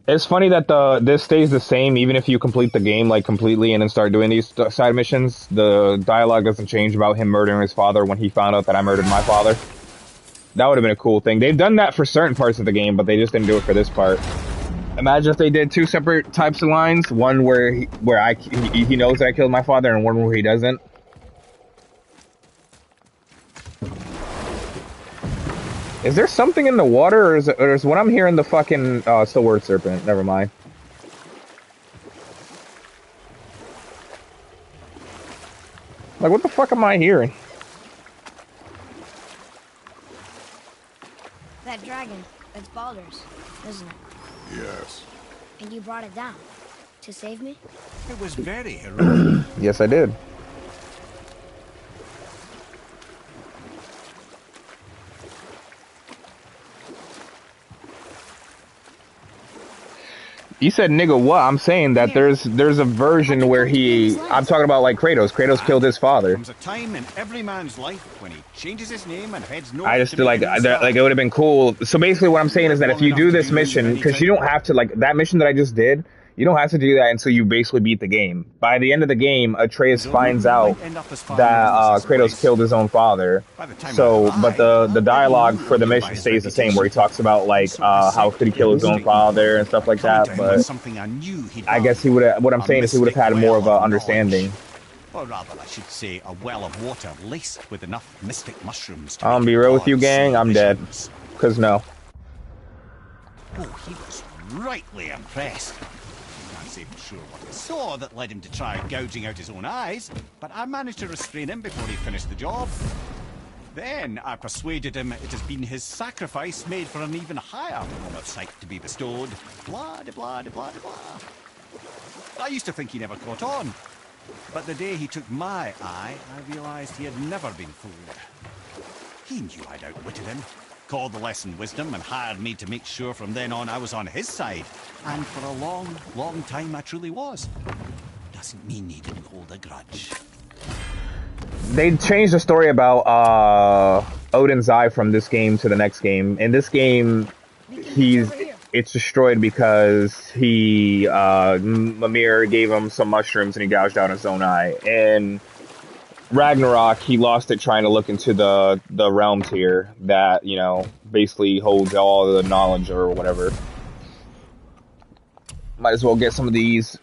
It's funny that this stays the same even if you complete the game like completely and then start doing these side missions. The dialogue doesn't change about him murdering his father when he found out that I murdered my father. That would have been a cool thing. They've done that for certain parts of the game, but they just didn't do it for this part. Imagine if they did two separate types of lines: one where he knows that I killed my father, and one where he doesn't. Is there something in the water, or is what I'm hearing the fucking it's the word serpent? Never mind. Like, what the fuck am I hearing? That dragon, it's Baldur's, isn't it? Yes. And you brought it down to save me? It was very heroic. Yes, I did. You said nigga what? I'm saying that there's a version where I'm talking about like Kratos. Kratos killed his father. Comes a time in every man's life when he changes his name and heads north. I just feel like it would have been cool. So basically what I'm saying is that if you do this mission, because you don't have to, like that mission that I just did, you don't have to do that until you basically beat the game. By the end of the game, Atreus finds out that Kratos killed his own father. So, but the dialogue for the mission stays the same, where he talks about like how could he kill his own father and stuff like that. But I guess he would have. What I'm saying is he would have had more of an understanding. Or rather, I should say, a well of water laced with enough mystic mushrooms to I'm be real with you, gang. I'm dead. Cause no. Oh, he was rightly impressed. I can't say for sure what he saw that led him to try gouging out his own eyes, but I managed to restrain him before he finished the job. Then I persuaded him it has been his sacrifice made for an even higher form of sight to be bestowed. Blah, de blah, de blah, de blah. I used to think he never caught on. But the day he took my eye, I realised he had never been fooled. He knew I'd outwitted him, called the lesson wisdom, and hired me to make sure from then on I was on his side. And for a long, long time I truly was. Doesn't mean he didn't hold a grudge. They changed the story about Odin's eye from this game to the next game. In this game, it's destroyed because Mimir gave him some mushrooms and he gouged out his own eye. And Ragnarok, he lost it trying to look into the realm tier that, you know, basically holds all the knowledge or whatever. Might as well get some of these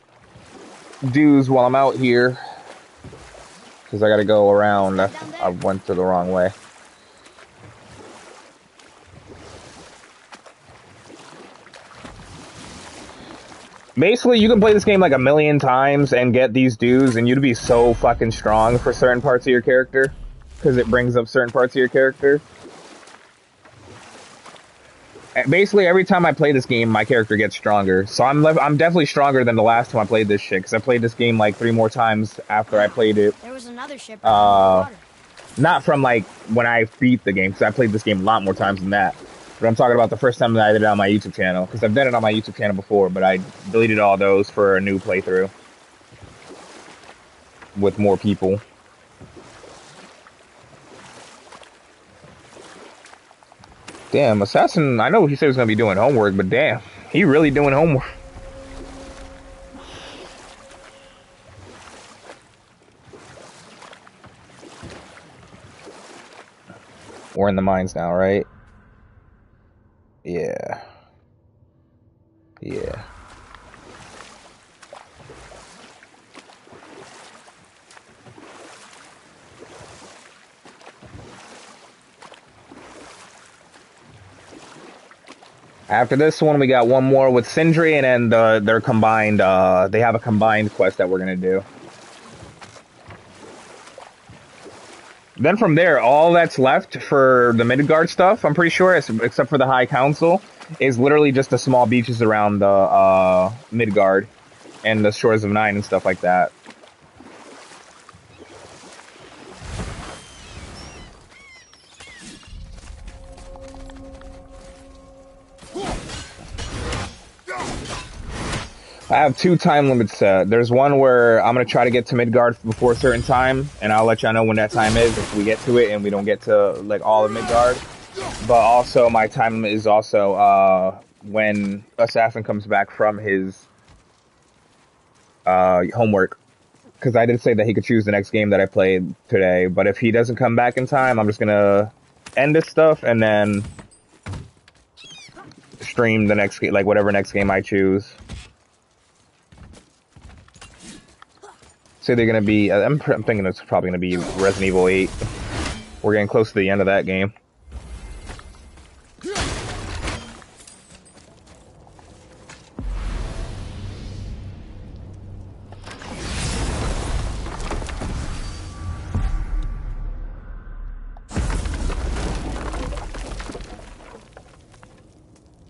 dues while I'm out here. Because I gotta go around. I went to the wrong way. Basically, you can play this game like a million times and get these dues, and you'd be so fucking strong for certain parts of your character. Because it brings up certain parts of your character. And basically, every time I play this game, my character gets stronger. So I'm definitely stronger than the last time I played this shit. Because I played this game like 3 more times after I played it. There was another ship in the water. Not from like when I beat the game, because I played this game a lot more times than that. But I'm talking about the first time that I did it on my YouTube channel. Because I've done it on my YouTube channel before, but I deleted all those for a new playthrough. With more people. Damn, Assassin, I know he said he was going to be doing homework, but damn, he really doing homework. We're in the mines now, right? Yeah. Yeah. After this one, we got one more with Sindri, and then they're combined. They have a combined quest that we're gonna do. Then from there, all that's left for the Midgard stuff, I'm pretty sure, except for the High Council, is literally just the small beaches around the Midgard and the shores of Nine and stuff like that. I have 2 time limits set. There's one where I'm going to try to get to Midgard before a certain time, and I'll let y'all know when that time is if we get to it and we don't get to, like, all of Midgard. But also, my time limit is also when Assassin comes back from his homework. Because I did say that he could choose the next game that I played today, but if he doesn't come back in time, I'm just going to end this stuff and then stream the next game, like, whatever next game I choose. So they're gonna be. I'm thinking it's probably gonna be Resident Evil 8. We're getting close to the end of that game.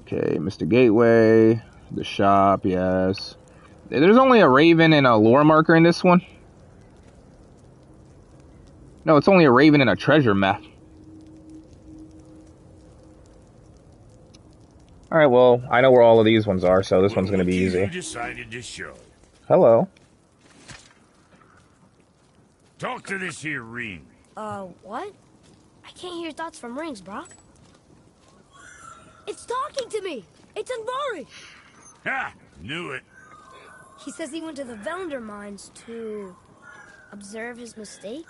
Okay, Mr. Gateway, the shop, yes. There's only a Raven and a lore marker in this one. No, it's only a Raven and a treasure map. Alright, well, I know where all of these ones are, so this one's gonna be easy. You decided to show. Hello. Talk to this here ring. What? I can't hear thoughts from rings, Brock. It's talking to me! It's Anvari! Ha! Knew it. He says he went to the Velander mines to observe his mistake,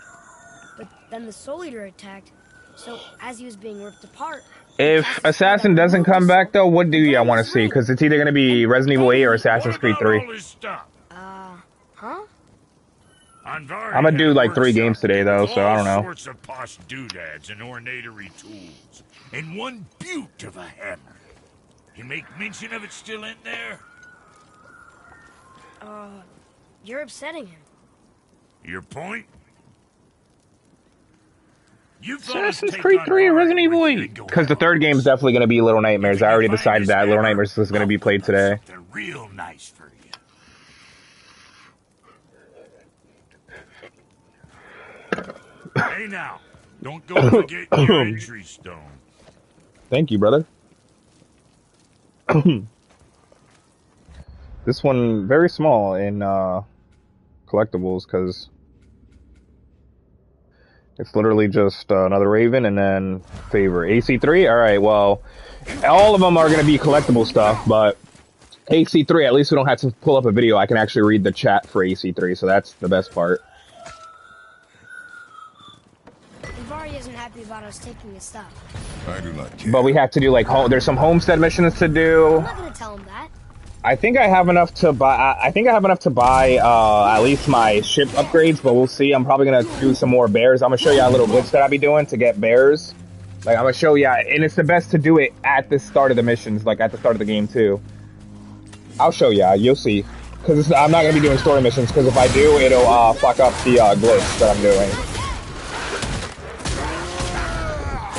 but then the Soul Eater attacked, so as he was being ripped apart... If Assassin doesn't come back, though, what do y'all want to see? Because it's either going to be Resident Evil 8 or Assassin's Creed 3. Huh? I'm going to do, like, 3 games today, though, so I don't know. All sorts of posh doodads and ornatery tools, and one beaut of a hammer. You make mention of it still in there? You're upsetting him. Your point? Assassin's Creed 3 or Resident Evil 8? Because the 3rd game's definitely going to be Little Nightmares. I already decided that Little Nightmares is going to be played today. Something real nice for you. Hey now, don't go forget your entry stone. Thank you, brother. This one very small in collectibles because it's literally just another Raven and then favor. AC3? Alright, well, all of them are going to be collectible stuff, but AC3, at least we don't have to pull up a video. I can actually read the chat for AC3, so that's the best part. Anvari isn't happy about us taking his stuff. I do not care. But we have to do, like, there's some homestead missions to do. I'm not gonna tell him that. I think I have enough to buy. I think I have enough to buy at least my ship upgrades, but we'll see. I'm probably gonna do some more bears. I'm gonna show you a little glitch that I'll be doing to get bears. Like I'm gonna show you, and it's the best to do it at the start of the missions, like at the start of the game too. I'll show you. You'll see. Because I'm not gonna be doing story missions. Because if I do, it'll fuck up the glitch that I'm doing.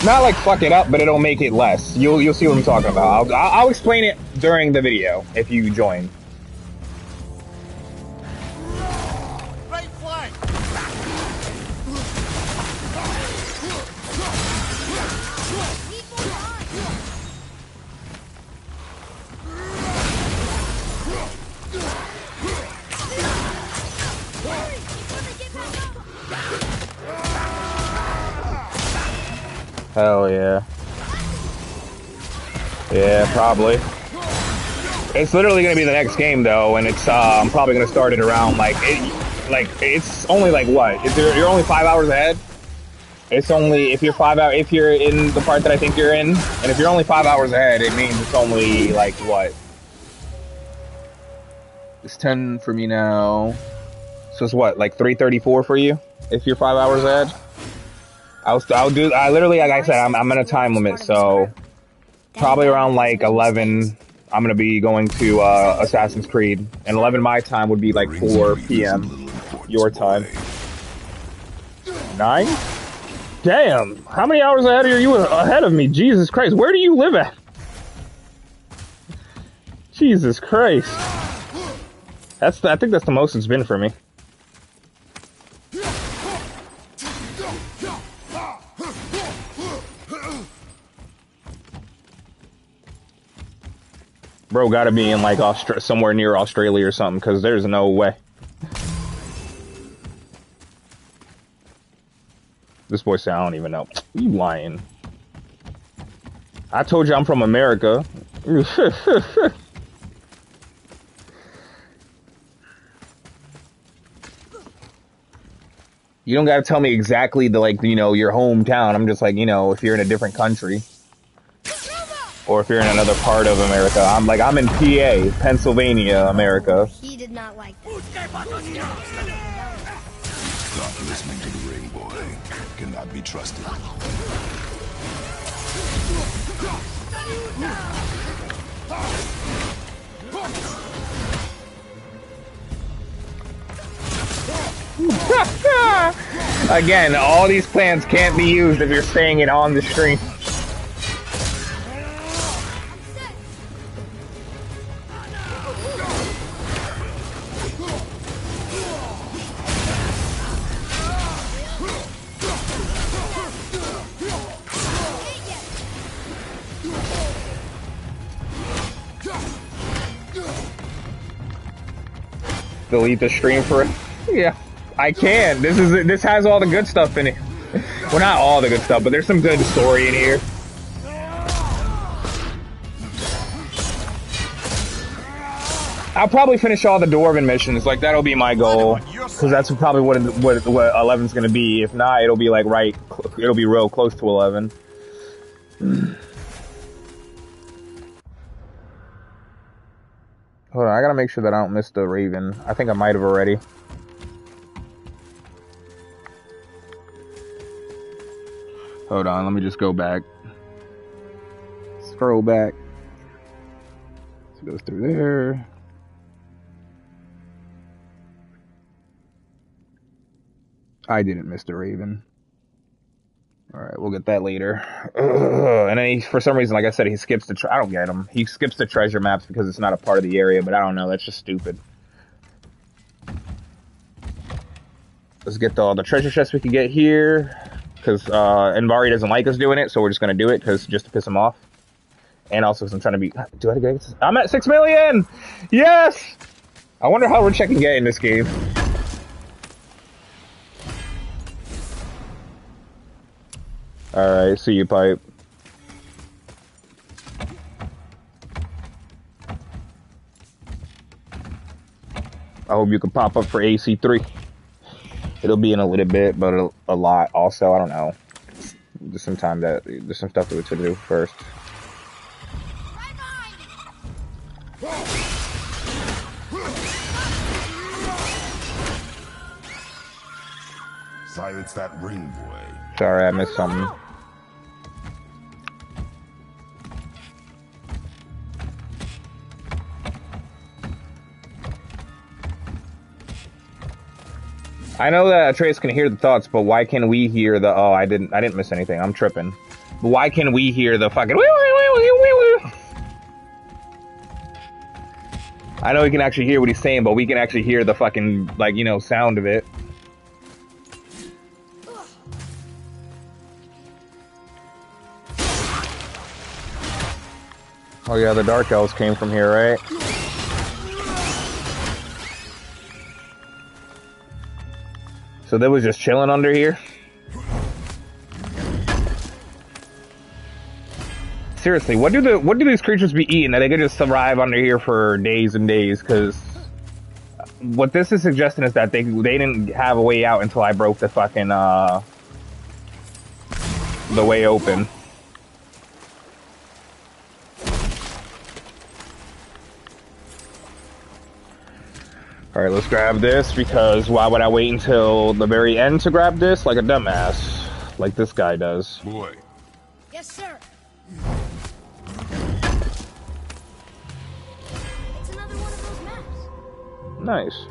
Not like fuck it up, but it'll make it less. You'll see what I'm talking about. I'll explain it during the video if you join. Right flank! Hell yeah. Yeah, probably. It's literally gonna be the next game though, and it's I'm probably gonna start it around it's only like what? You're only 5 hours ahead? It's only if you're in the part that I think you're in, and if you're only 5 hours ahead, it means it's only like what? It's 10 for me now. So it's what, like 3:34 for you? If you're 5 hours ahead? I literally, like I said, I'm in a time limit, so probably around like 11, I'm gonna be going to Assassin's Creed, and 11 my time would be like 4 p.m. your time. 9? Damn, how many hours ahead are you ahead of me? Jesus Christ, where do you live at? Jesus Christ. I think that's the most it's been for me. Bro gotta be in like somewhere near Australia or something, because there's no way. This boy said, I don't even know. You lying. I told you I'm from America. You don't gotta tell me exactly the, like, you know, your hometown. I'm just like, you know, if you're in a different country. Or if you're in another part of America. I'm in PA, Pennsylvania, America. He did not like that. Stop listening to the ring, boy. Cannot be trusted. Again, all these plans can't be used if you're saying it on the stream. Delete the stream for it? Yeah, I can. This has all the good stuff in it. Well, not all the good stuff, but there's some good story in here. I'll probably finish all the Dwarven missions. Like, that'll be my goal, because that's probably what 11's gonna be. If not, it'll be like it'll be real close to 11. Hold on, I gotta make sure that I don't miss the Raven. I think I might have already. Hold on, let me just go back. Scroll back. So it goes through there. I didn't miss the Raven. Alright, we'll get that later. Ugh. And then for some reason, like I said, he skips the... I don't get him. He skips the treasure maps because it's not a part of the area, but I don't know. That's just stupid. Let's get all the treasure chests we can get here. Because Envari doesn't like us doing it, so we're just going to do it just to piss him off. And also because I'm trying to be... Do I get... I'm at 6 million! Yes! I wonder how rich I can get in this game. Alright, see you, Pipe. I hope you can pop up for AC3. It'll be in a little bit, but a lot also. I don't know. There's some stuff that we should do first. Silence that ring, boy. Sorry, I missed something. I know that Atreus can hear the thoughts, but why can we hear the... Oh, I didn't miss anything. I'm tripping. But why can we hear the fucking... I know we can actually hear what he's saying, but we can actually hear the fucking, like, you know, sound of it. Oh yeah, the Dark Elves came from here, right? So they was just chilling under here? Seriously, what do these creatures be eating that they could just survive under here for days and days? Because what this is suggesting is that they didn't have a way out until I broke the fucking the way open. Alright, let's grab this, because why would I wait until the very end to grab this like a dumbass? Like this guy does. Boy. Yes, sir. It's another one of those maps. Nice.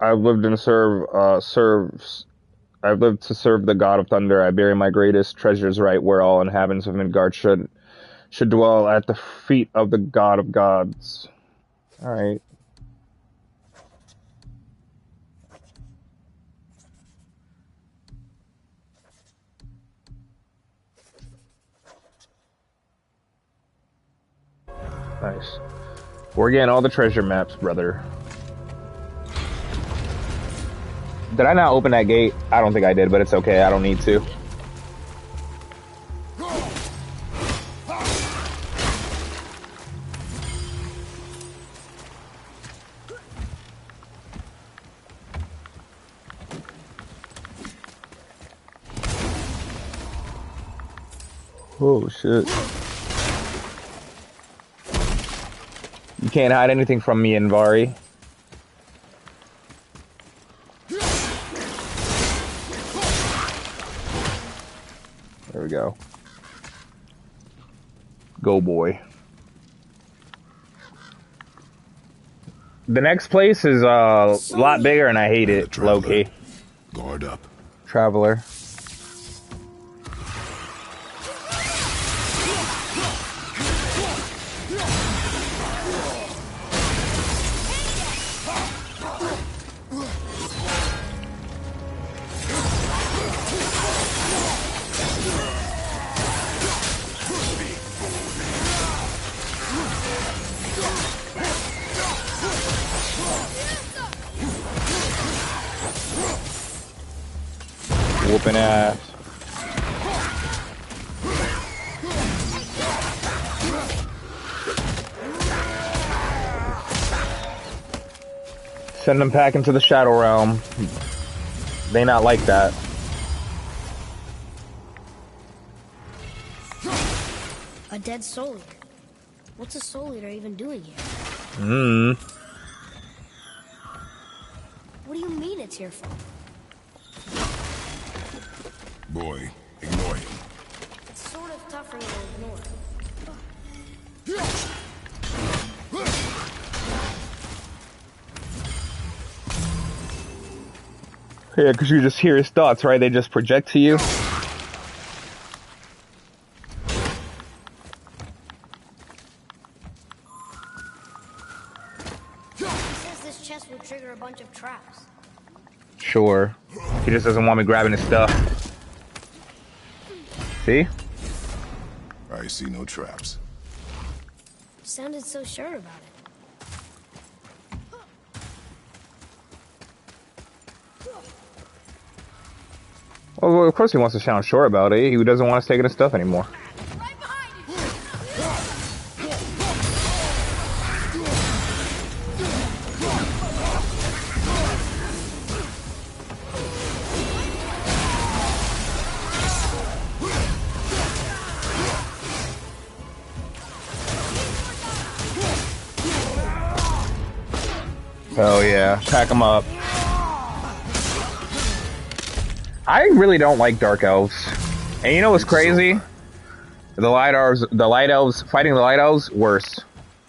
I've lived and served I've lived to serve the god of thunder. I bury my greatest treasures right where all inhabitants of Midgard should dwell, at the feet of the god of gods. All right. Nice. We're getting all the treasure maps, brother. Did I not open that gate? I don't think I did, but it's okay. I don't need to. Oh, shit. You can't hide anything from me, Invari. There we go. Go, boy. The next place is a lot bigger, and I hate it, low-key. Guard up. Traveler. Whooping ass. Send them back into the Shadow Realm. They not like that. A dead soul eater. What's a soul eater even doing here? What do you mean it's your fault? Boy, ignore him. It's sort of tough for you to ignore. Yeah, because you just hear his thoughts, right? They just project to you. He says this chest will trigger a bunch of traps. Sure. He just doesn't want me grabbing his stuff. See? I see no traps. You sounded so sure about it. Well, of course he wants to sound sure about it. He doesn't want us taking his stuff anymore. Right behind you! Hell yeah. Pack him up. I really don't like Dark Elves. And you know what's crazy? The Light Elves, fighting the Light Elves, worse.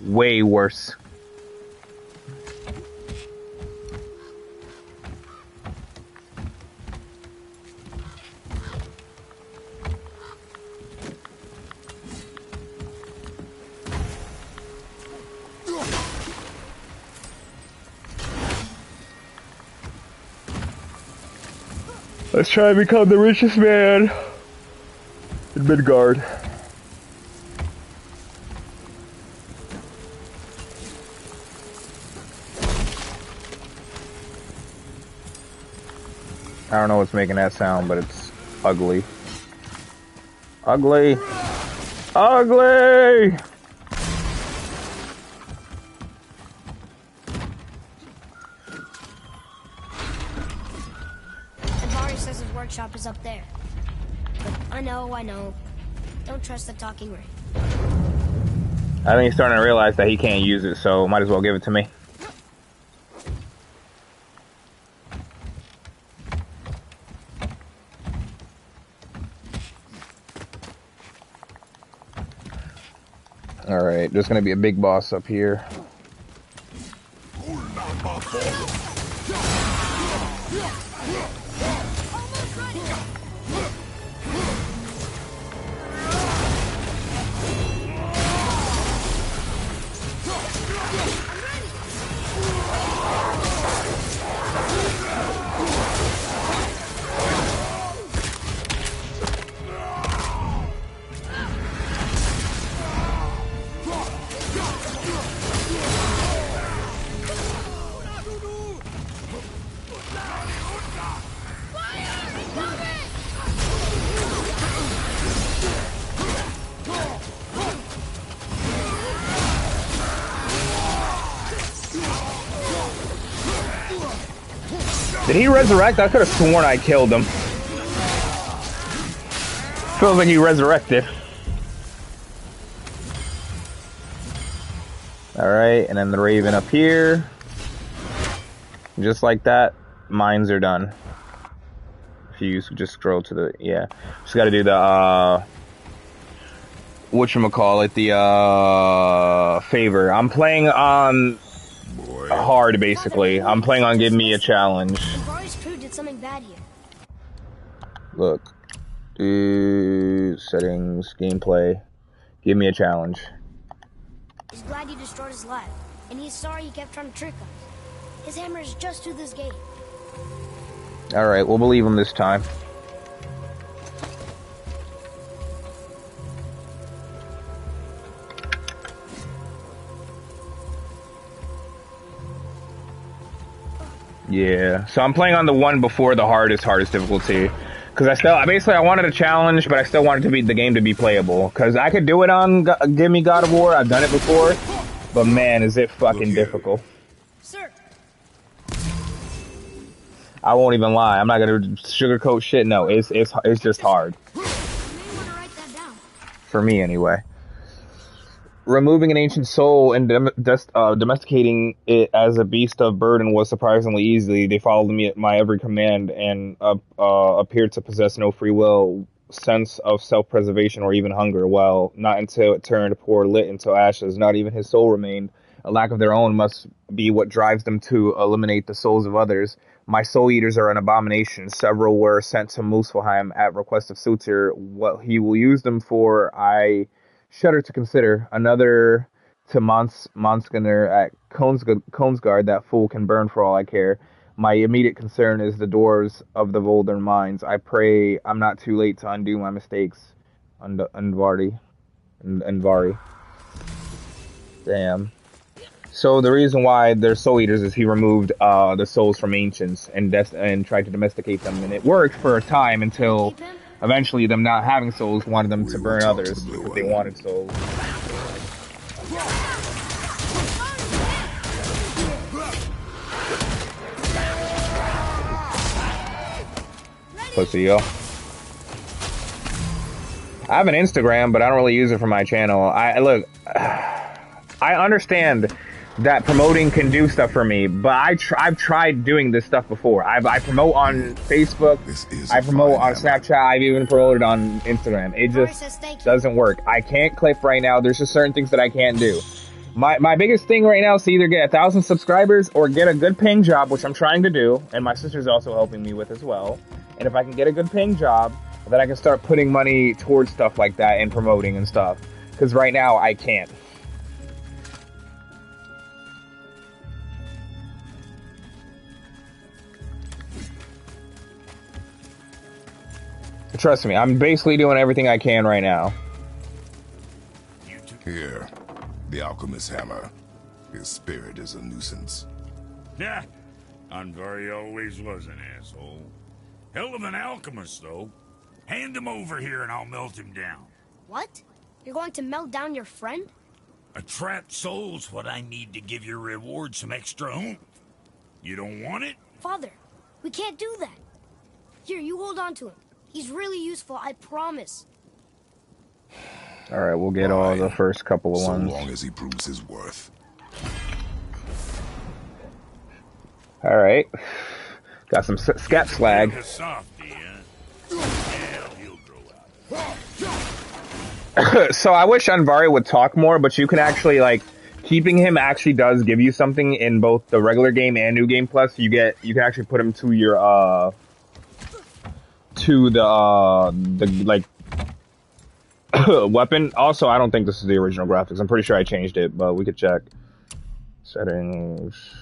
Way worse. Let's try and become the richest man in Midgard. I don't know what's making that sound, but it's ugly. Ugly! Ugly! Says his workshop is up there. But I know. Don't trust the talking ring. I think he's starting to realize that he can't use it, so might as well give it to me. Alright, there's gonna be a big boss up here. Did he resurrect? I could have sworn I killed him. Feels like he resurrected. Alright, and then the Raven up here. Just like that, mines are done. If you just scroll to the, yeah. Just gotta do the, whatchamacallit, the, favor. I'm playing on hard, basically. I'm playing on give me a challenge. Anvari's crew did something bad here. Look. Settings, gameplay. Give me a challenge. He's glad you destroyed his lab, and he's sorry he kept trying to trick us. His hammer is just through this gate. Alright, we'll believe him this time. Yeah, so I'm playing on the one before the hardest difficulty. Because I wanted a challenge, but I still wanted the game to be playable. Because I could do it on Give Me God of War, I've done it before. But man, is it fucking difficult. Sir. I won't even lie, I'm not gonna sugarcoat shit, no, it's just hard. You may want to write that down. For me, anyway. Removing an ancient soul and domesticating it as a beast of burden was surprisingly easy. They followed me at my every command and appeared to possess no free will, sense of self-preservation, or even hunger. Well, not until it turned poor Lit into ashes. Not even his soul remained. A lack of their own must be what drives them to eliminate the souls of others. My soul eaters are an abomination. Several were sent to Muspelheim at request of Sutir. What he will use them for, I shudder to consider. Another to Monskaner at Kongsgard. That fool can burn for all I care. My immediate concern is the doors of the Voldern mines. I pray I'm not too late to undo my mistakes. Andvari. Damn. So the reason why they're soul eaters is he removed the souls from ancients and tried to domesticate them, and it worked for a time until eventually them not having souls wanted them to burn others because they wanted souls. Pussy, yo. I have an Instagram, but I don't really use it for my channel. I understand that promoting can do stuff for me, but I've tried doing this stuff before. I promote on Facebook, I promote on Snapchat, I've even promoted on Instagram. It just doesn't work. I can't clip right now. There's just certain things that I can't do. My biggest thing right now is to either get 1,000 subscribers or get a good paying job, which I'm trying to do, and my sister's also helping me with as well. And if I can get a good paying job, then I can start putting money towards stuff like that and promoting and stuff. Because right now, I can't. Trust me, I'm basically doing everything I can right now. Here, the alchemist's hammer. His spirit is a nuisance. Yeah, Andvari always was an asshole. Hell of an alchemist, though. Hand him over here and I'll melt him down. What? You're going to melt down your friend? A trapped soul's what I need to give your reward some extra oomph. You don't want it? Father, we can't do that. Here, you hold on to him. He's really useful, I promise. Alright, we'll get all the first couple of ones. So long as he proves his worth. Alright. Got some scat slag. So I wish Andvari would talk more, but you can actually, like, keeping him actually does give you something in both the regular game and New Game Plus. You can actually put him to your, to the like, weapon. Also, I don't think this is the original graphics. I'm pretty sure I changed it, but we could check. Settings.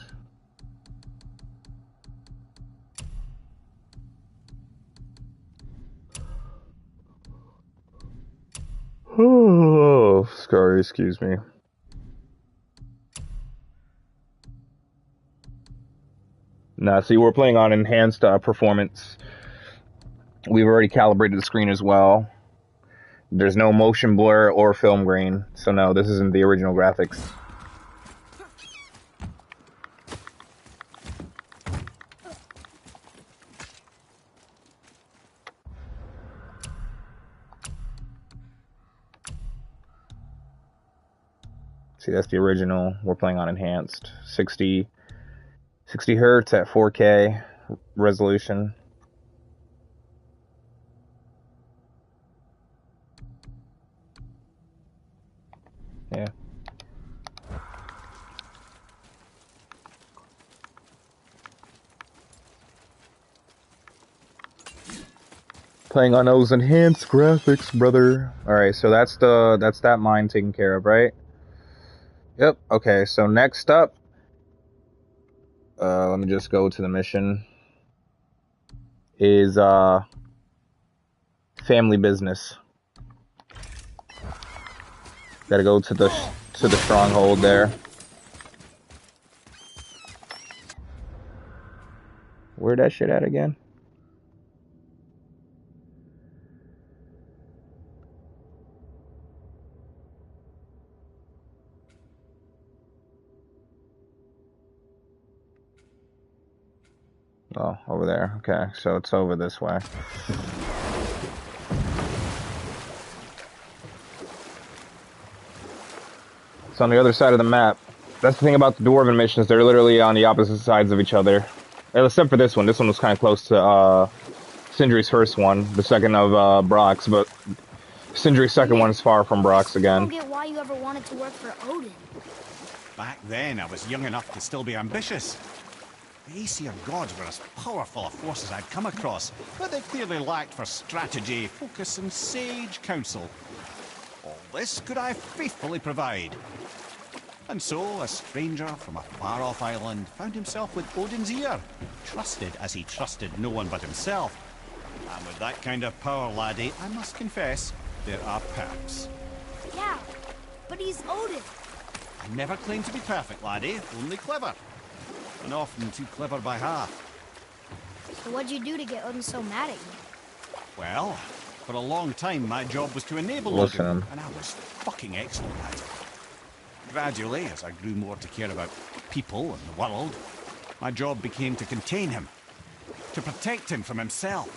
Oh, sorry, excuse me. Nah, see, we're playing on enhanced performance. We've already calibrated the screen as well. There's no motion blur or film grain, so no, this isn't the original graphics. See, that's the original. We're playing on enhanced. 60 hertz at 4K resolution. Yeah. Playing on those enhanced graphics, brother. Alright, so that's that mine taken care of, right? Yep, okay, so next up, let me just go to the mission, is, family business. Gotta go to the stronghold there. Where that shit at again? Oh, over there. Okay, so it's over this way. It's on the other side of the map. That's the thing about the Dwarven missions. They're literally on the opposite sides of each other. Except for this one. This one was kind of close to Sindri's first one. The second of Brock's, but Sindri's second one is far from Brock's again. I don't get why you ever wanted to work for Odin. Back then, I was young enough to still be ambitious. The Aesir gods were as powerful a force as I'd come across, but they clearly lacked for strategy, focus, and sage counsel. All this could I faithfully provide. And so, a stranger from a far-off island found himself with Odin's ear, trusted as he trusted no one but himself. And with that kind of power, laddie, I must confess, there are perks. Yeah, but he's Odin. I never claimed to be perfect, laddie, only clever. And often too clever by half. So what'd you do to get Odin so mad at you? Well, for a long time my job was to enable Listen. Odin, and I was fucking excellent at it. Gradually, as I grew more to care about people and the world, my job became to contain him, to protect him from himself.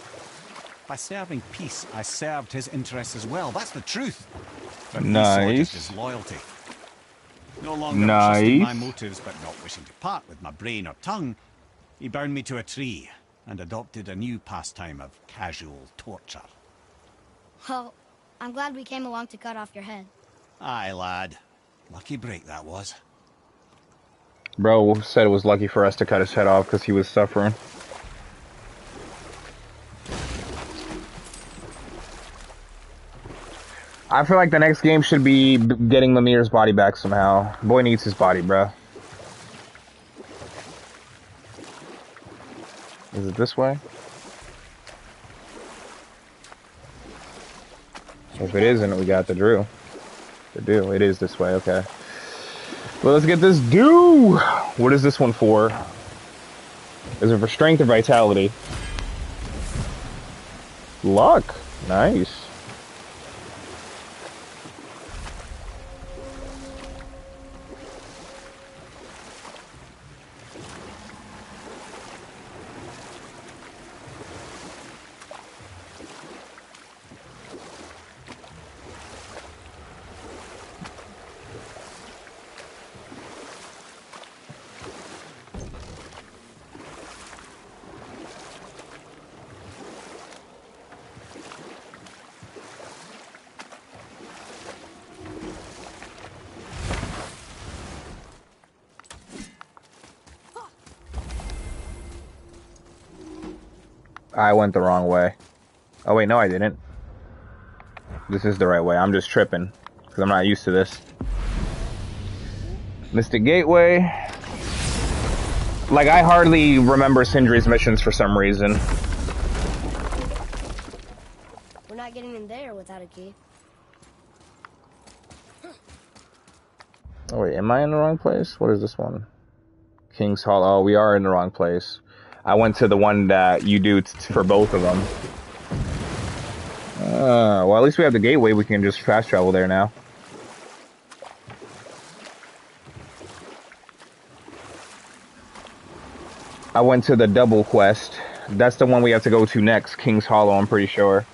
By serving peace, I served his interests as well. That's the truth. But he saw just his loyalty. No longer trusting my motives, but not wishing to part with my brain or tongue, he bound me to a tree and adopted a new pastime of casual torture. Well, I'm glad we came along to cut off your head. Aye, lad. Lucky break that was. Bro said it was lucky for us to cut his head off because he was suffering. I feel like the next game should be getting Mimir's body back somehow. Boy needs his body, bro. Is it this way? If it isn't, we got the Drew. The do. It is this way, okay. Well, let's get this do! What is this one for? Is it for strength or vitality? Luck. Nice. I went the wrong way. Oh wait, no I didn't. This is the right way. I'm just tripping because I'm not used to this. Mystic Gateway. Like, I hardly remember Sindri's missions for some reason. We're not getting in there without a key. Oh wait, am I in the wrong place? What is this one? King's Hall. Oh, we are in the wrong place. I went to the one that you do for both of them. Well, at least we have the gateway. We can just fast travel there now. I went to the double quest. That's the one we have to go to next. King's Hollow, I'm pretty sure.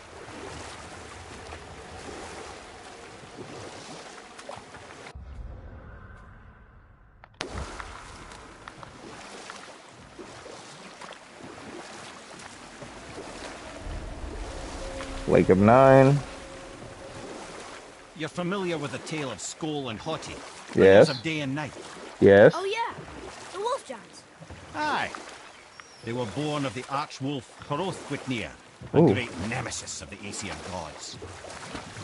Lake of Nine. You're familiar with the tale of Skoll and Haughty, bringers Yes. of day and night? Yes. Oh yeah, the wolf giants. Aye. They were born of the archwolf Hrothwitnir, a Ooh. great nemesis of the Aesir gods.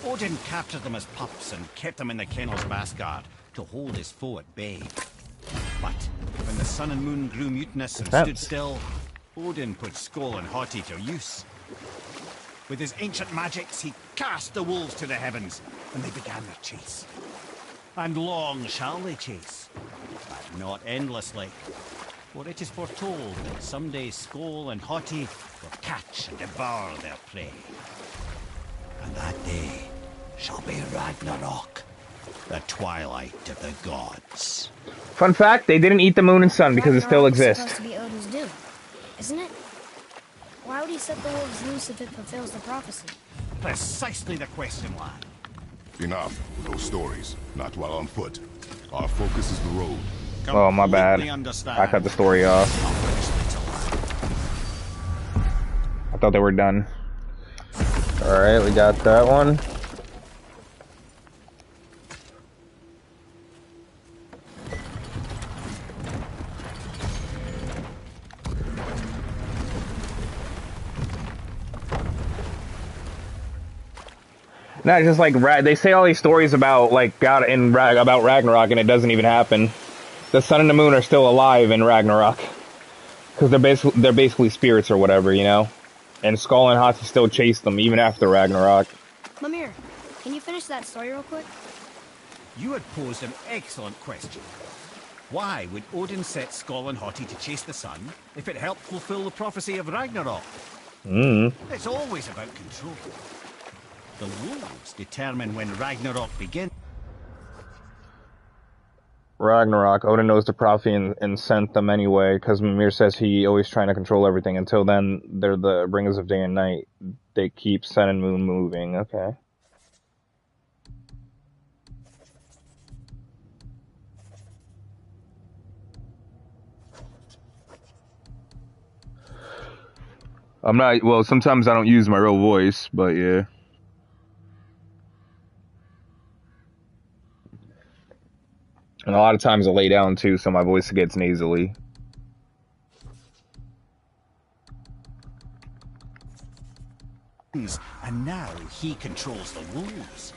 Odin captured them as pups and kept them in the kennels of Asgard to hold his foe at bay. But when the sun and moon grew mutinous and stood still, Odin put Skoll and Haughty to use. With his ancient magics, he cast the wolves to the heavens, and they began their chase. And long shall they chase, but not endlessly. For it is foretold that someday Skoll and Haughty will catch and devour their prey. And that day shall be Ragnarok, the twilight of the gods. Fun fact, they didn't eat the moon and sun because it still Ragnarok is exists. supposed to be Odin's doom, isn't it? Why would he set the wolves loose if it fulfills the prophecy? Precisely the question, lad. Enough with those stories. Not while on foot. Our focus is the road. Oh, my bad. Completely understand. I cut the story off. I'll finish it till then. I thought they were done. Alright, we got that one. No, it's just like they say all these stories about about Ragnarok, and it doesn't even happen. The sun and the moon are still alive in Ragnarok because they're basically spirits or whatever, you know. And Skoll and Hati still chase them even after Ragnarok. Mimir, can you finish that story real quick? You had posed an excellent question. Why would Odin set Skoll and Haughty to chase the sun if it helped fulfill the prophecy of Ragnarok? It's always about control. The wolves determine when Ragnarok begins. Ragnarok, Odin knows the prophecy and sent them anyway, because Mimir says he always trying to control everything. Until then, they're the bringers of day and night. They keep sun and moon moving. Okay. I'm not, well, sometimes I don't use my real voice, but yeah. And a lot of times I lay down too, so my voice gets nasally. And now he controls the wolves.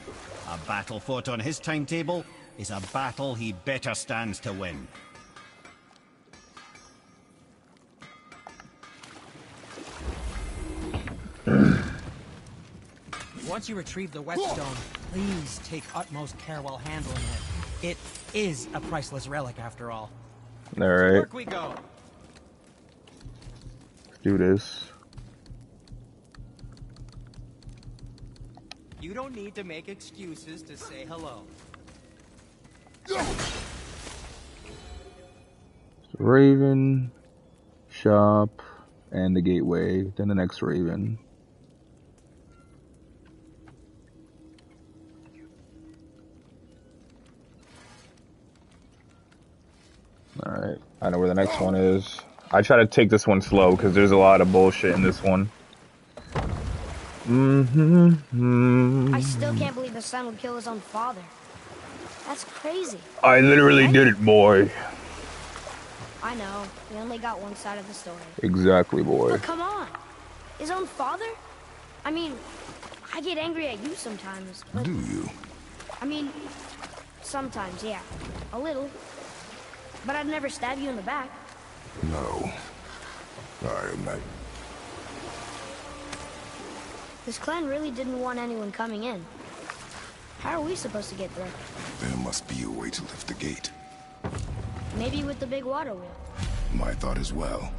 A battle fought on his timetable is a battle he better stands to win. Once you retrieve the whetstone, please take utmost care while handling it. It is a priceless relic, after all. All right. Work we go. Do this. You don't need to make excuses to say hello. Raven, shop, and the gateway. Then the next Raven. Alright, I know where the next one is. I try to take this one slow because there's a lot of bullshit in this one. I still can't believe the son would kill his own father. That's crazy. I literally did it, boy. I know. We only got one side of the story. Exactly, boy. But come on. His own father? I mean, I get angry at you sometimes. But, Do you? I mean, sometimes, yeah. A little. But I'd never stab you in the back. No. I am not. This clan really didn't want anyone coming in. How are we supposed to get through? There must be a way to lift the gate. Maybe with the big water wheel. My thought as well.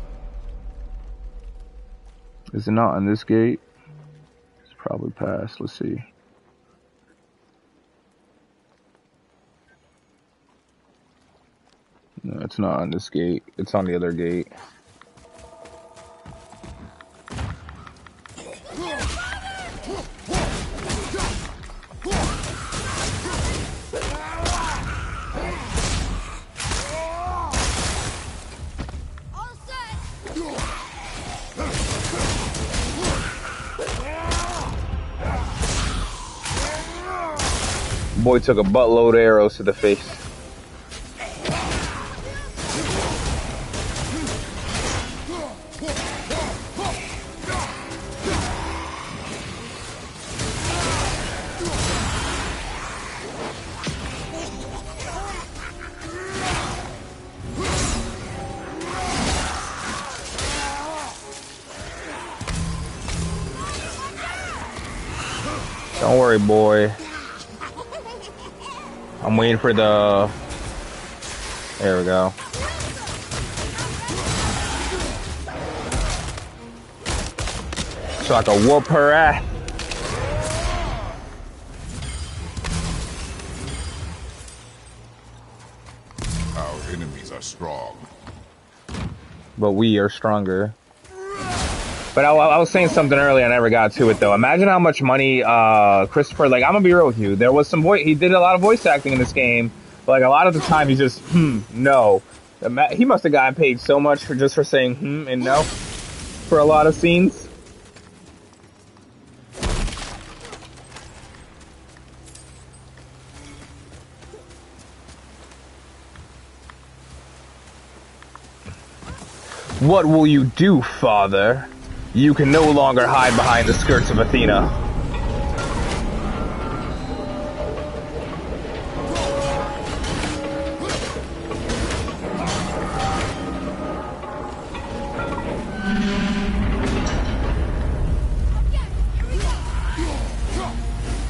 Is it not on this gate? It's probably past. Let's see. No, it's not on this gate. It's on the other gate. Boy took a buttload of arrows to the face. Don't worry, boy. I'm waiting for the... There we go. So I can whoop her ass. Our enemies are strong. But we are stronger. But I was saying something earlier, I never got to it though. Imagine how much money Christopher, like, I'm gonna be real with you. There was some he did a lot of voice acting in this game, but like a lot of the time he's just no. He must have gotten paid so much for just for saying and no for a lot of scenes. What will you do, father? You can no longer hide behind the skirts of Athena.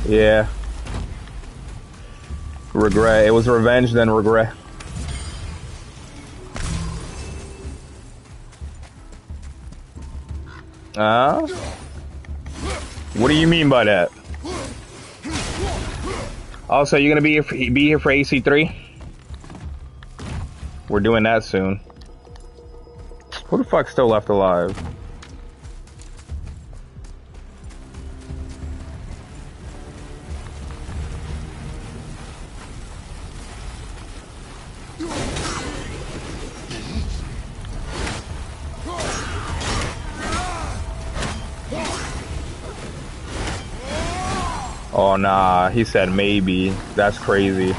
Yeah. Regret. It was revenge, then regret. What do you mean by that? Also, you're gonna be here for AC3? We're doing that soon. Who the fuck's still left alive? Oh nah, he said maybe. That's crazy.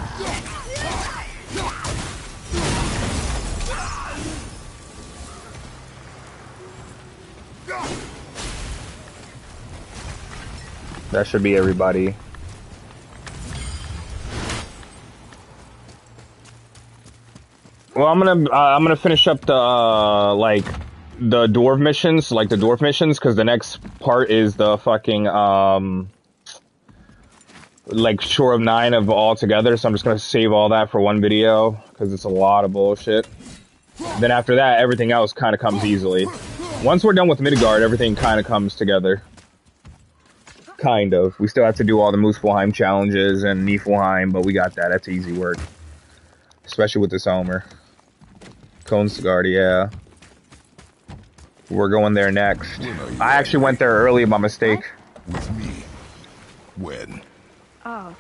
That should be everybody. Well, I'm gonna finish up the like the dwarf missions, because the next part is the fucking like Shore of 9 of all together, so I'm just gonna save all that for one video because it's a lot of bullshit. Then after that, everything else kind of comes easily. Once we're done with Midgard, everything kind of comes together. Kind of. We still have to do all the Muspelheim challenges and Niflheim, but we got that. That's easy work. Especially with this Homer. Kongsgard, yeah. We're going there next. I actually went there early by mistake. With me. When? Oh,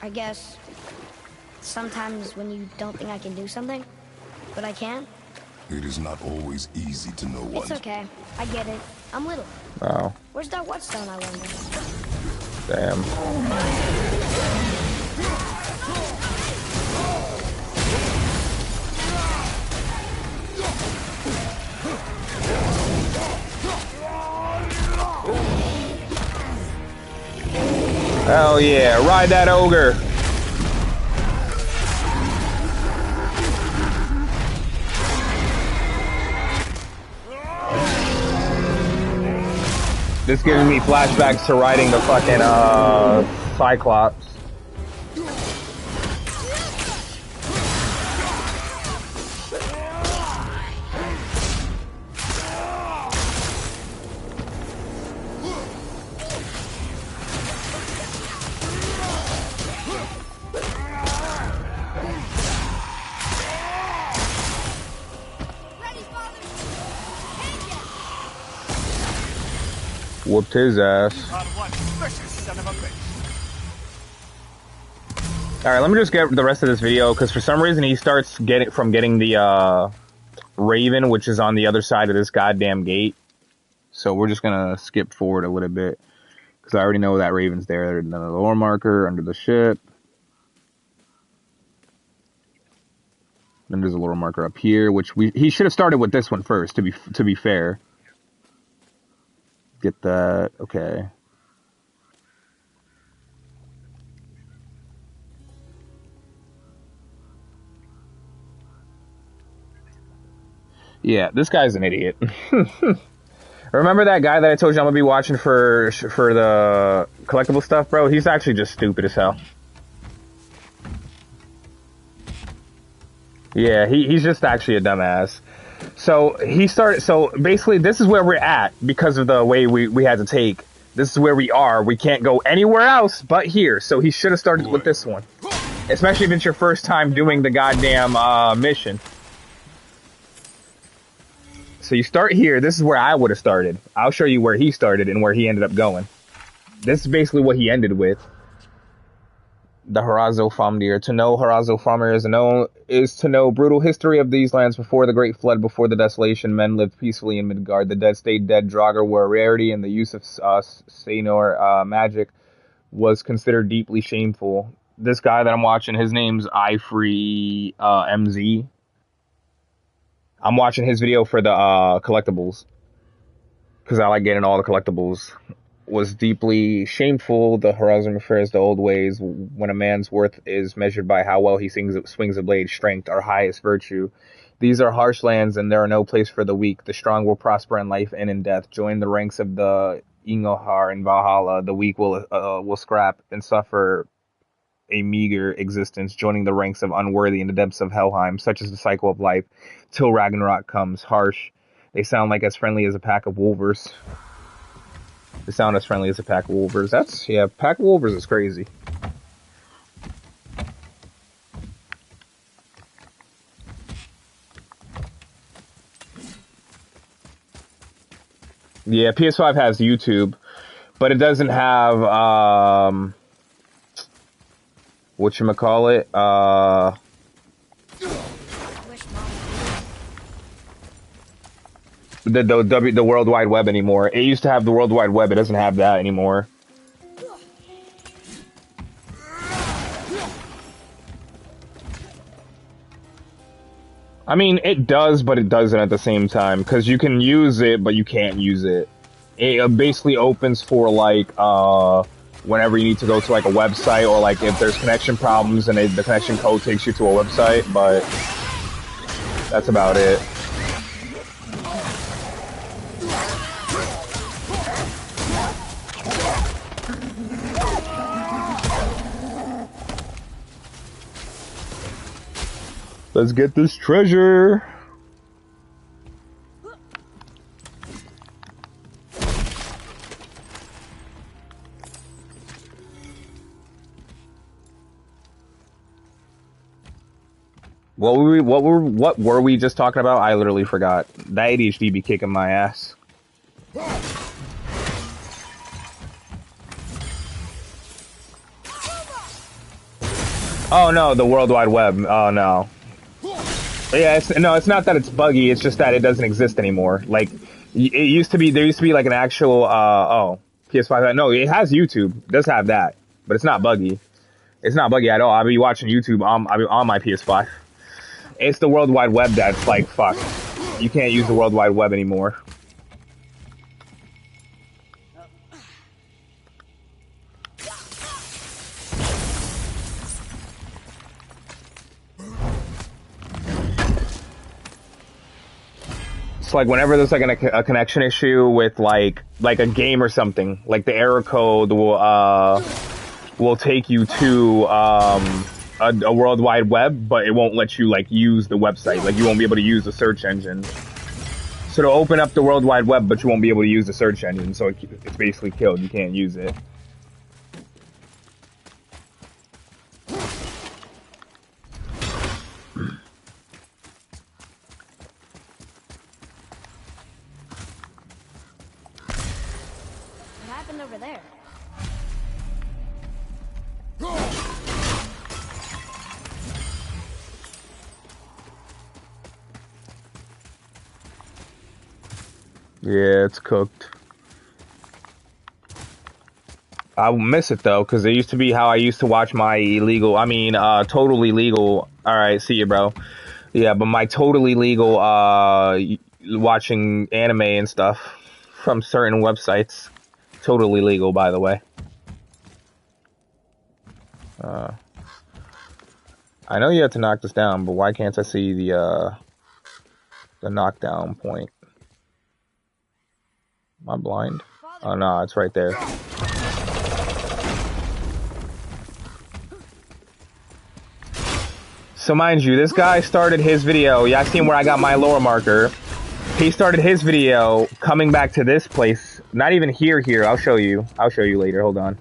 I guess sometimes when you don't think I can do something, but I can. It is not always easy to know what. It's okay. I get it. I'm little. Oh. Where's that whetstone, I wonder? Damn. Hell yeah, ride that ogre. This gives me flashbacks to riding the fucking Cyclops. Whooped his ass. Alright, let me just get the rest of this video, because for some reason he starts getting the Raven, which is on the other side of this goddamn gate. So we're just gonna skip forward a little bit, because I already know that Raven's there. The lore marker under the ship. Then there's a little marker up here, which he should have started with this one first. To be fair. Get that. Okay. Yeah, this guy's an idiot. Remember that guy that I told you I'm gonna be watching for the collectible stuff, bro? He's actually just stupid as hell. Yeah, he's just actually a dumbass. So so basically this is where we're at because of the way we had to take. This is where we are. We can't go anywhere else but here. So he should have started with this one. Especially if it's your first time doing the goddamn mission. So you start here. This is where I would have started. I'll show you where he started and where he ended up going. This is basically what he ended with. The Horazo Famdir. To know Horazo Famdir is to know brutal history of these lands before the Great Flood, before the desolation. Men lived peacefully in Midgard. The dead stayed dead. Draugr were a rarity, and the use of Saenor magic was considered deeply shameful. This guy that I'm watching, his name's iFree MZ. I'm watching his video for the collectibles because I like getting all the collectibles. Was deeply shameful. The Horizon refers to old ways when a man's worth is measured by how well he swings a blade. Strength, our highest virtue. These are harsh lands, and there are no place for the weak. The strong will prosper in life and in death. Join the ranks of the Ingohar in Valhalla. The weak will scrap and suffer a meager existence, joining the ranks of unworthy in the depths of Helheim. Such is the cycle of life, till Ragnarok comes. Harsh. They sound like as friendly as a pack of wolvers. They sound as friendly as a pack of wolvers. Pack of wolvers is crazy. Yeah, PS5 has YouTube, but it doesn't have, whatchamacallit, the World Wide Web anymore. It used to have the World Wide Web. It doesn't have that anymore. I mean, it does, but it doesn't at the same time, because you can use it, but you can't use it. It basically opens for, like, whenever you need to go to, like, a website, or, like, if there's connection problems and the connection code takes you to a website, but that's about it. Let's get this treasure. What were we just talking about? I literally forgot. That ADHD be kicking my ass. Oh no, the World Wide Web. Oh no. Yeah, it's not that it's buggy, it's just that it doesn't exist anymore. Like, there used to be like an actual, PS5, no, it has YouTube, it does have that, but it's not buggy. It's not buggy at all. I'll be watching YouTube on my PS5. It's the World Wide Web that's like, fuck. You can't use the World Wide Web anymore. It's like whenever there's like a connection issue with like a game or something, like the error code will take you to a World Wide Web, but it won't let you like use the website. Like you won't be able to use the search engine. So it'll open up the World Wide Web, but you won't be able to use the search engine. So it's basically killed. You can't use it. Over there. Yeah, it's cooked. I miss it though, because it used to be how I used to watch my totally legal. All right, see you, bro. Yeah, but my totally legal watching anime and stuff from certain websites, totally legal, by the way. I know you have to knock this down, but why can't I see the knockdown point? Am I blind? Oh no, it's right there. So mind you, this guy started his video. Yeah, I seen where I got my lower marker. He started his video coming back to this place. Not even here. I'll show you. I'll show you later. Hold on.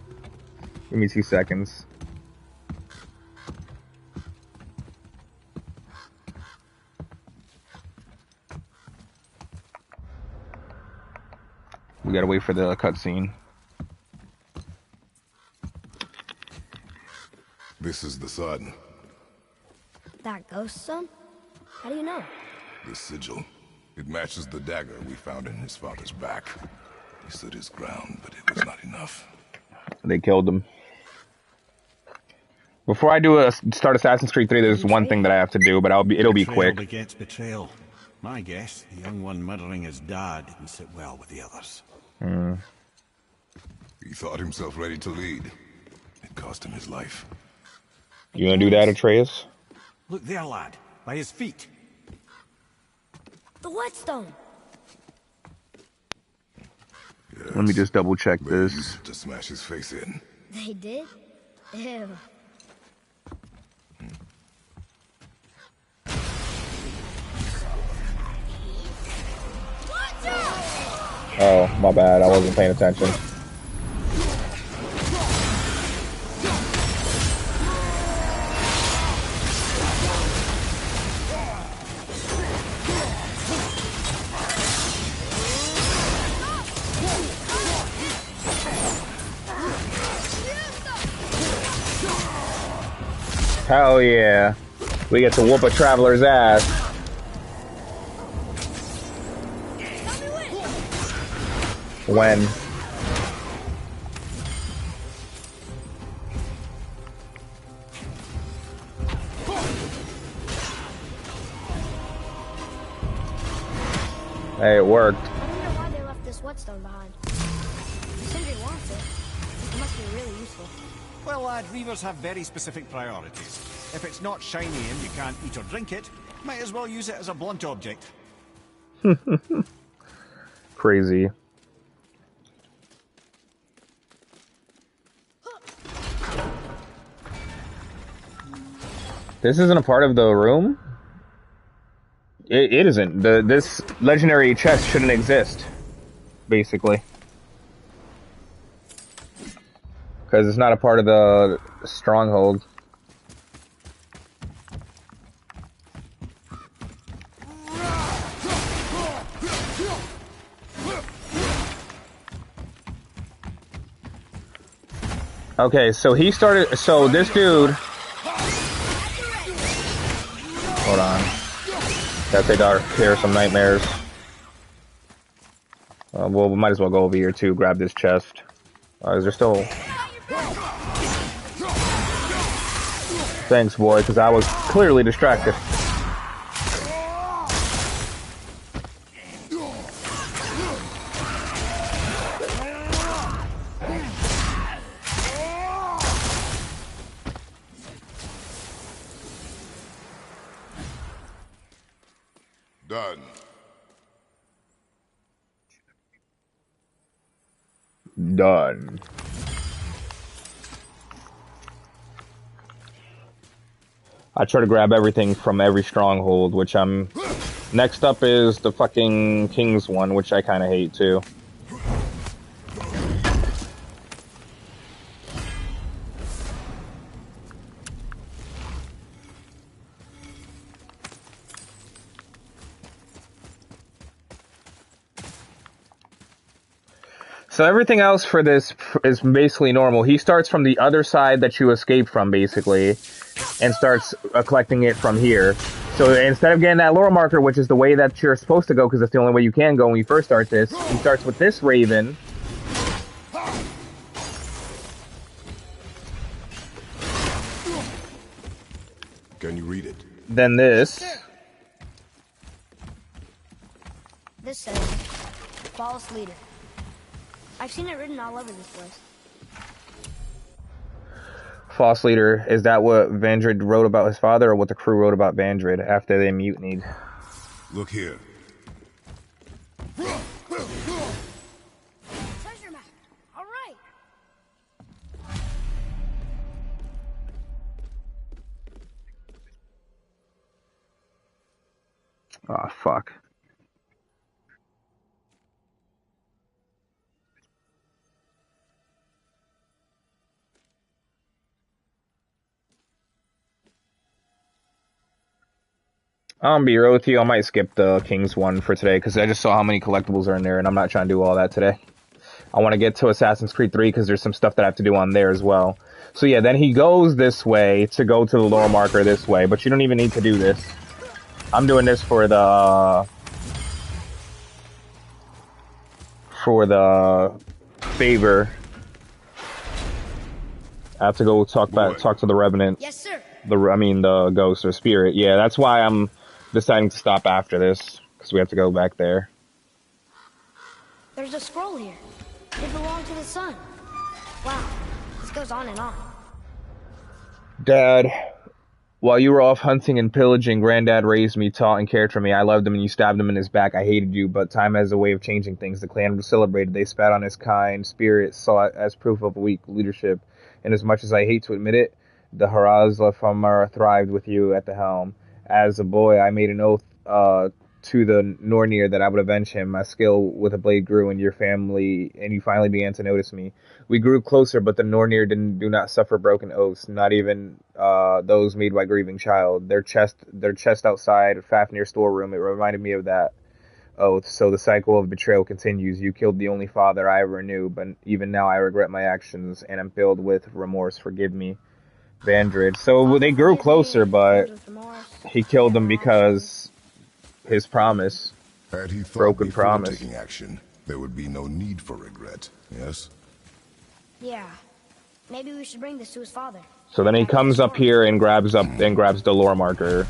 Give me 2 seconds. We gotta wait for the cutscene. This is the sun. That ghost son? How do you know? The sigil. It matches the dagger we found in his father's back. He stood his ground, but it was not enough. They killed him. Before I start Assassin's Creed 3, there's one thing that I have to do, but it'll be quick. Betrayal begets betrayal. My guess, the young one murdering his dad didn't sit well with the others. He thought himself ready to lead. It cost him his life. You gonna do that, Atreus? Look there, lad. By his feet. The whetstone! Yes. Let me just double check They used this. it to smash his face in. They did? Ew. Oh, my bad. I wasn't paying attention. Hell yeah. We get to whoop a traveler's ass. When? Hey, it worked. I wonder why they left this whetstone behind. If Sindri wants it, it must be really useful. Well, lad, reavers have very specific priorities. If it's not shiny and you can't eat or drink it, might as well use it as a blunt object. Crazy. This isn't a part of the room? It isn't. This legendary chest shouldn't exist, basically. Because it's not a part of the stronghold. Okay, so he started. So this dude. Hold on. That's a dark. Here are some nightmares. Well, we might as well go over here too. Grab this chest. Is there still? Thanks, boy, because I was clearly distracted. Done. Done. I try to grab everything from every stronghold, which I'm... Next up is the fucking King's one, which I kind of hate, too. So everything else for this is basically normal. He starts from the other side that you escaped from, basically, and starts collecting it from here. So instead of getting that lore marker, which is the way that you're supposed to go, because that's the only way you can go when you first start this, he starts with this raven. Can you read it? Then this. false leader. I've seen it written all over this place. False leader, is that what Vandred wrote about his father, or what the crew wrote about Vandred after they mutinied? Look here. Treasure map. All right. Oh, fuck. I'm gonna be real with you, I might skip the King's one for today, because I just saw how many collectibles are in there, and I'm not trying to do all that today. I want to get to Assassin's Creed 3, because there's some stuff that I have to do on there as well. So yeah, then he goes this way to go to the lore marker this way, but you don't even need to do this. I'm doing this for the favor. I have to go talk to the Revenant. Yes, sir. The ghost or spirit. Yeah, that's why I'm deciding to stop after this, because we have to go back there. There's a scroll here. It belonged to the sun. Wow, this goes on and on. Dad, while you were off hunting and pillaging, Granddad raised me, taught, and cared for me. I loved him, and you stabbed him in his back. I hated you, but time has a way of changing things. The clan was celebrated. They spat on his kind spirit, saw it as proof of weak leadership. And as much as I hate to admit it, the Haraz Lafamar thrived with you at the helm. As a boy, I made an oath to the Nornir that I would avenge him. My skill with a blade grew, and you finally began to notice me. We grew closer, but the Nornir do not suffer broken oaths, not even those made by grieving child. Their chest outside Fafnir storeroom, it reminded me of that oath. So the cycle of betrayal continues. You killed the only father I ever knew, but even now I regret my actions, and am filled with remorse. Forgive me, Vandred. So they grew closer, but he killed them because his promise. Had he thought Broken before promise. taking action, there would be no need for regret, yes? Yeah. Maybe we should bring this to his father. So then he comes up here and grabs the lore marker.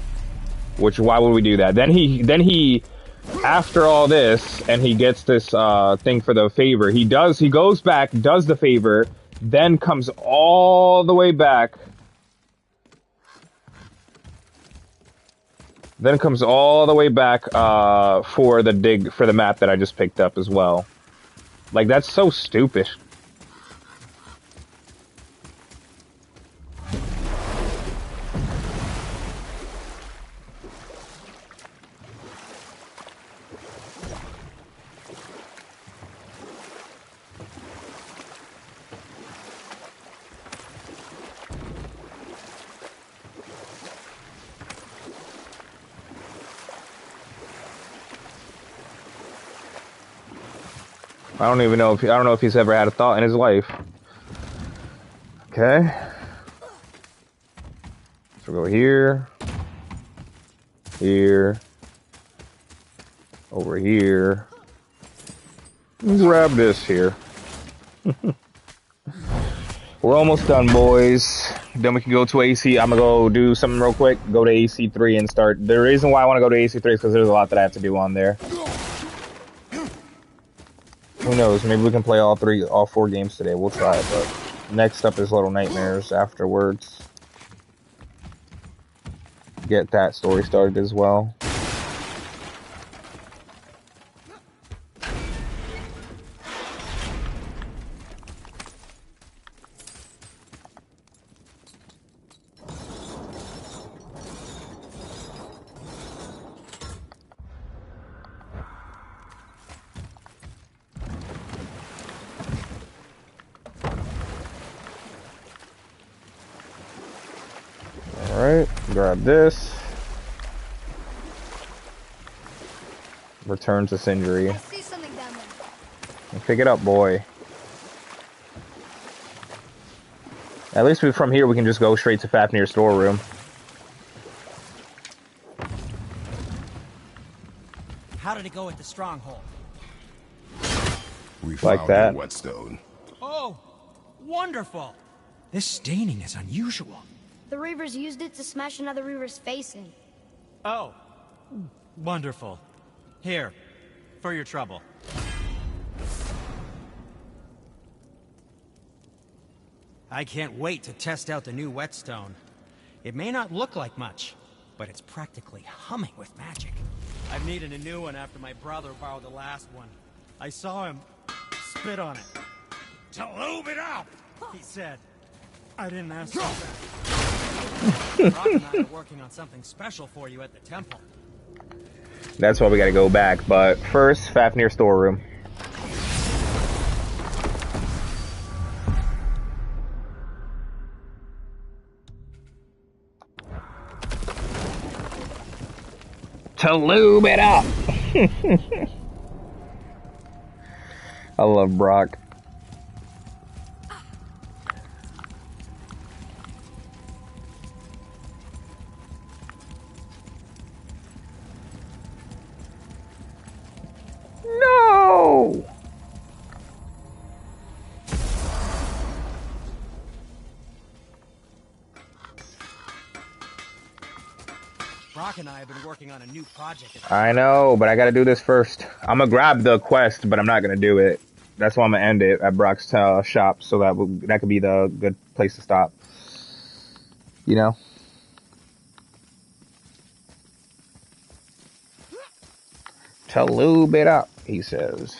Which, why would we do that? Then he after all this, and he gets this thing for the favor. He goes back, does the favor, then comes all the way back. Then comes all the way back for the map that I just picked up as well. Like, that's so stupid. I don't know if he's ever had a thought in his life. Okay. So go here. Here. Over here. And grab this here. We're almost done, boys. Then we can go to AC. I'm gonna go do something real quick. Go to AC3 and start. The reason why I want to go to AC3 is because there's a lot that I have to do on there. Who knows? Maybe we can play all 4 games today. We'll try it, but next up is Little Nightmares afterwards. Get that story started as well. Alright, grab this. Return to Sindri. I see something down there. Pick it up, boy. At least from here we can just go straight to Fafnir's storeroom. How did it go at the stronghold? We Like found that. a whetstone. Oh, wonderful! This staining is unusual. The Reavers used it to smash another Reaver's face in. Oh, wonderful. Here, for your trouble. I can't wait to test out the new whetstone. It may not look like much, but it's practically humming with magic. I've needed a new one after my brother borrowed the last one. I saw him spit on it. To lube it up! He said, I didn't ask for that. Brock and I are working on something special for you at the temple. That's why we gotta go back. But first, Fafnir storeroom. To lube it up. I love Brock. No! Brock and I have been working on a new project. I know, but I gotta do this first. I'm gonna grab the quest, but I'm not gonna do it. That's why I'm gonna end it at Brock's shop, so that could be the good place to stop. You know? To lube it up, he says.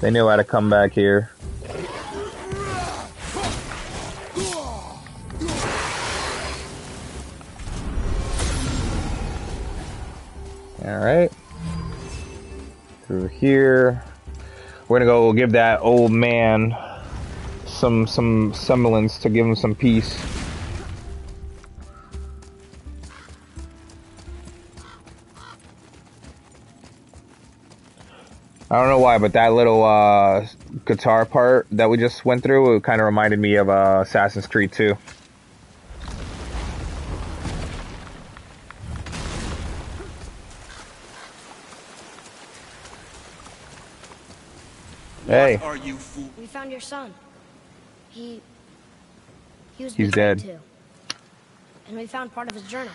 They knew how to come back here. Alright. Through here. We're gonna go give that old man some semblance to give him some peace. I don't know why, but that little guitar part that we just went through, it kind of reminded me of Assassin's Creed 2. Hey. What are you fool? We found your son. He was He's betrayed dead. too. And we found part of his journal.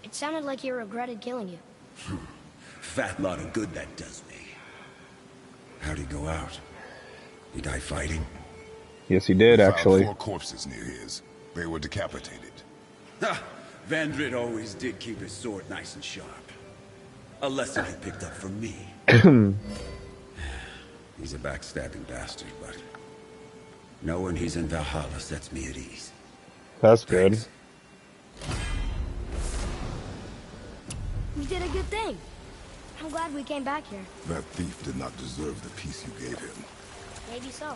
It sounded like he regretted killing you. Fat lot of good that does me. How'd he go out? He die fighting? Yes, he did, We found actually. 4 corpses near his. They were decapitated. Ha! Vandrid always did keep his sword nice and sharp. A lesson he picked up from me. He's a backstabbing bastard, but knowing he's in Valhalla sets me at ease. That's good. We did a good thing. I'm glad we came back here. That thief did not deserve the peace you gave him. Maybe so.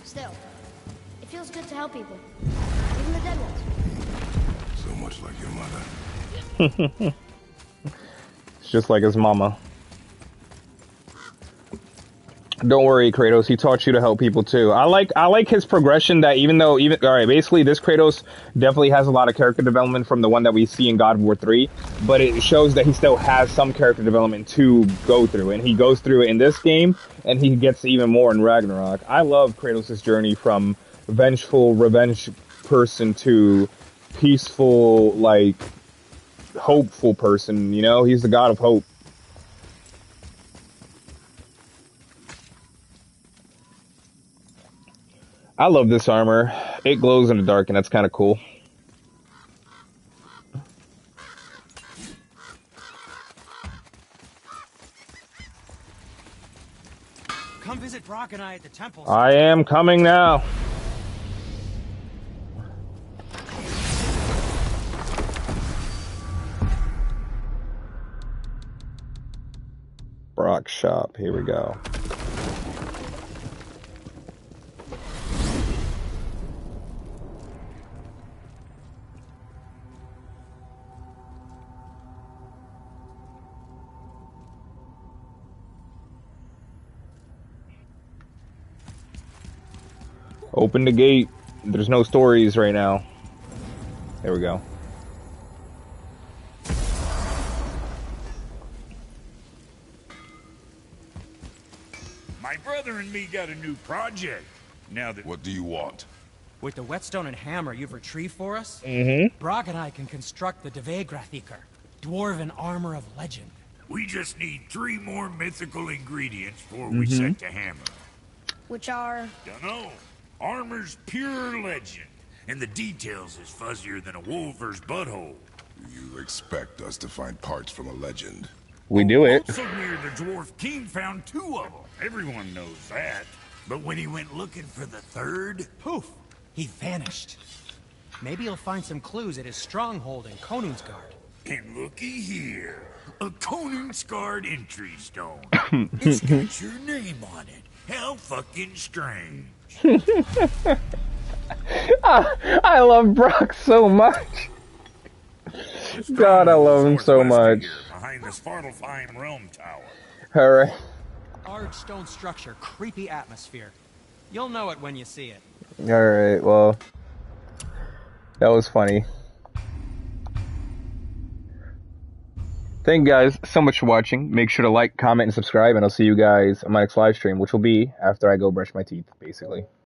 Still, it feels good to help people. Even the dead ones. So much like your mother. It's just like his mama. Don't worry, Kratos. He taught you to help people too. I like his progression. That alright, basically this Kratos definitely has a lot of character development from the one that we see in God of War 3, but it shows that he still has some character development to go through, and he goes through it in this game, and he gets even more in Ragnarok. I love Kratos' journey from vengeful, revenge person to peaceful, like hopeful person. You know, he's the god of hope. I love this armor. It glows in the dark, and that's kind of cool. Come visit Brock and I at the temple. I am coming now. Brock shop. Here we go. Open the gate. There's no stories right now. There we go. My brother and me got a new project. Now that... What do you want? With the whetstone and hammer you've retrieved for us, Mm-hmm. Brock and I can construct the Dvegrathikar, dwarven armor of legend. We just need 3 more mythical ingredients before we set to hammer. Which are... Dunno. Armor's pure legend, and the details is fuzzier than a wolver's butthole. You expect us to find parts from a legend? We do it. Also near the Dwarf King found 2 of them. Everyone knows that. But when he went looking for the 3rd... Poof! He vanished. Maybe he'll find some clues at his stronghold in Konunsgard. And looky here. A Konungsgard entry stone. It's got your name on it. How fucking strange. I love Brock so much. God, I love him so much. Behind the Svartalfheim Realm Tower. Alright. Large stone structure, creepy atmosphere. You'll know it when you see it. Alright, well. That was funny. Thank you guys so much for watching. Make sure to like, comment, and subscribe, and I'll see you guys on my next live stream, which will be after I go brush my teeth, basically.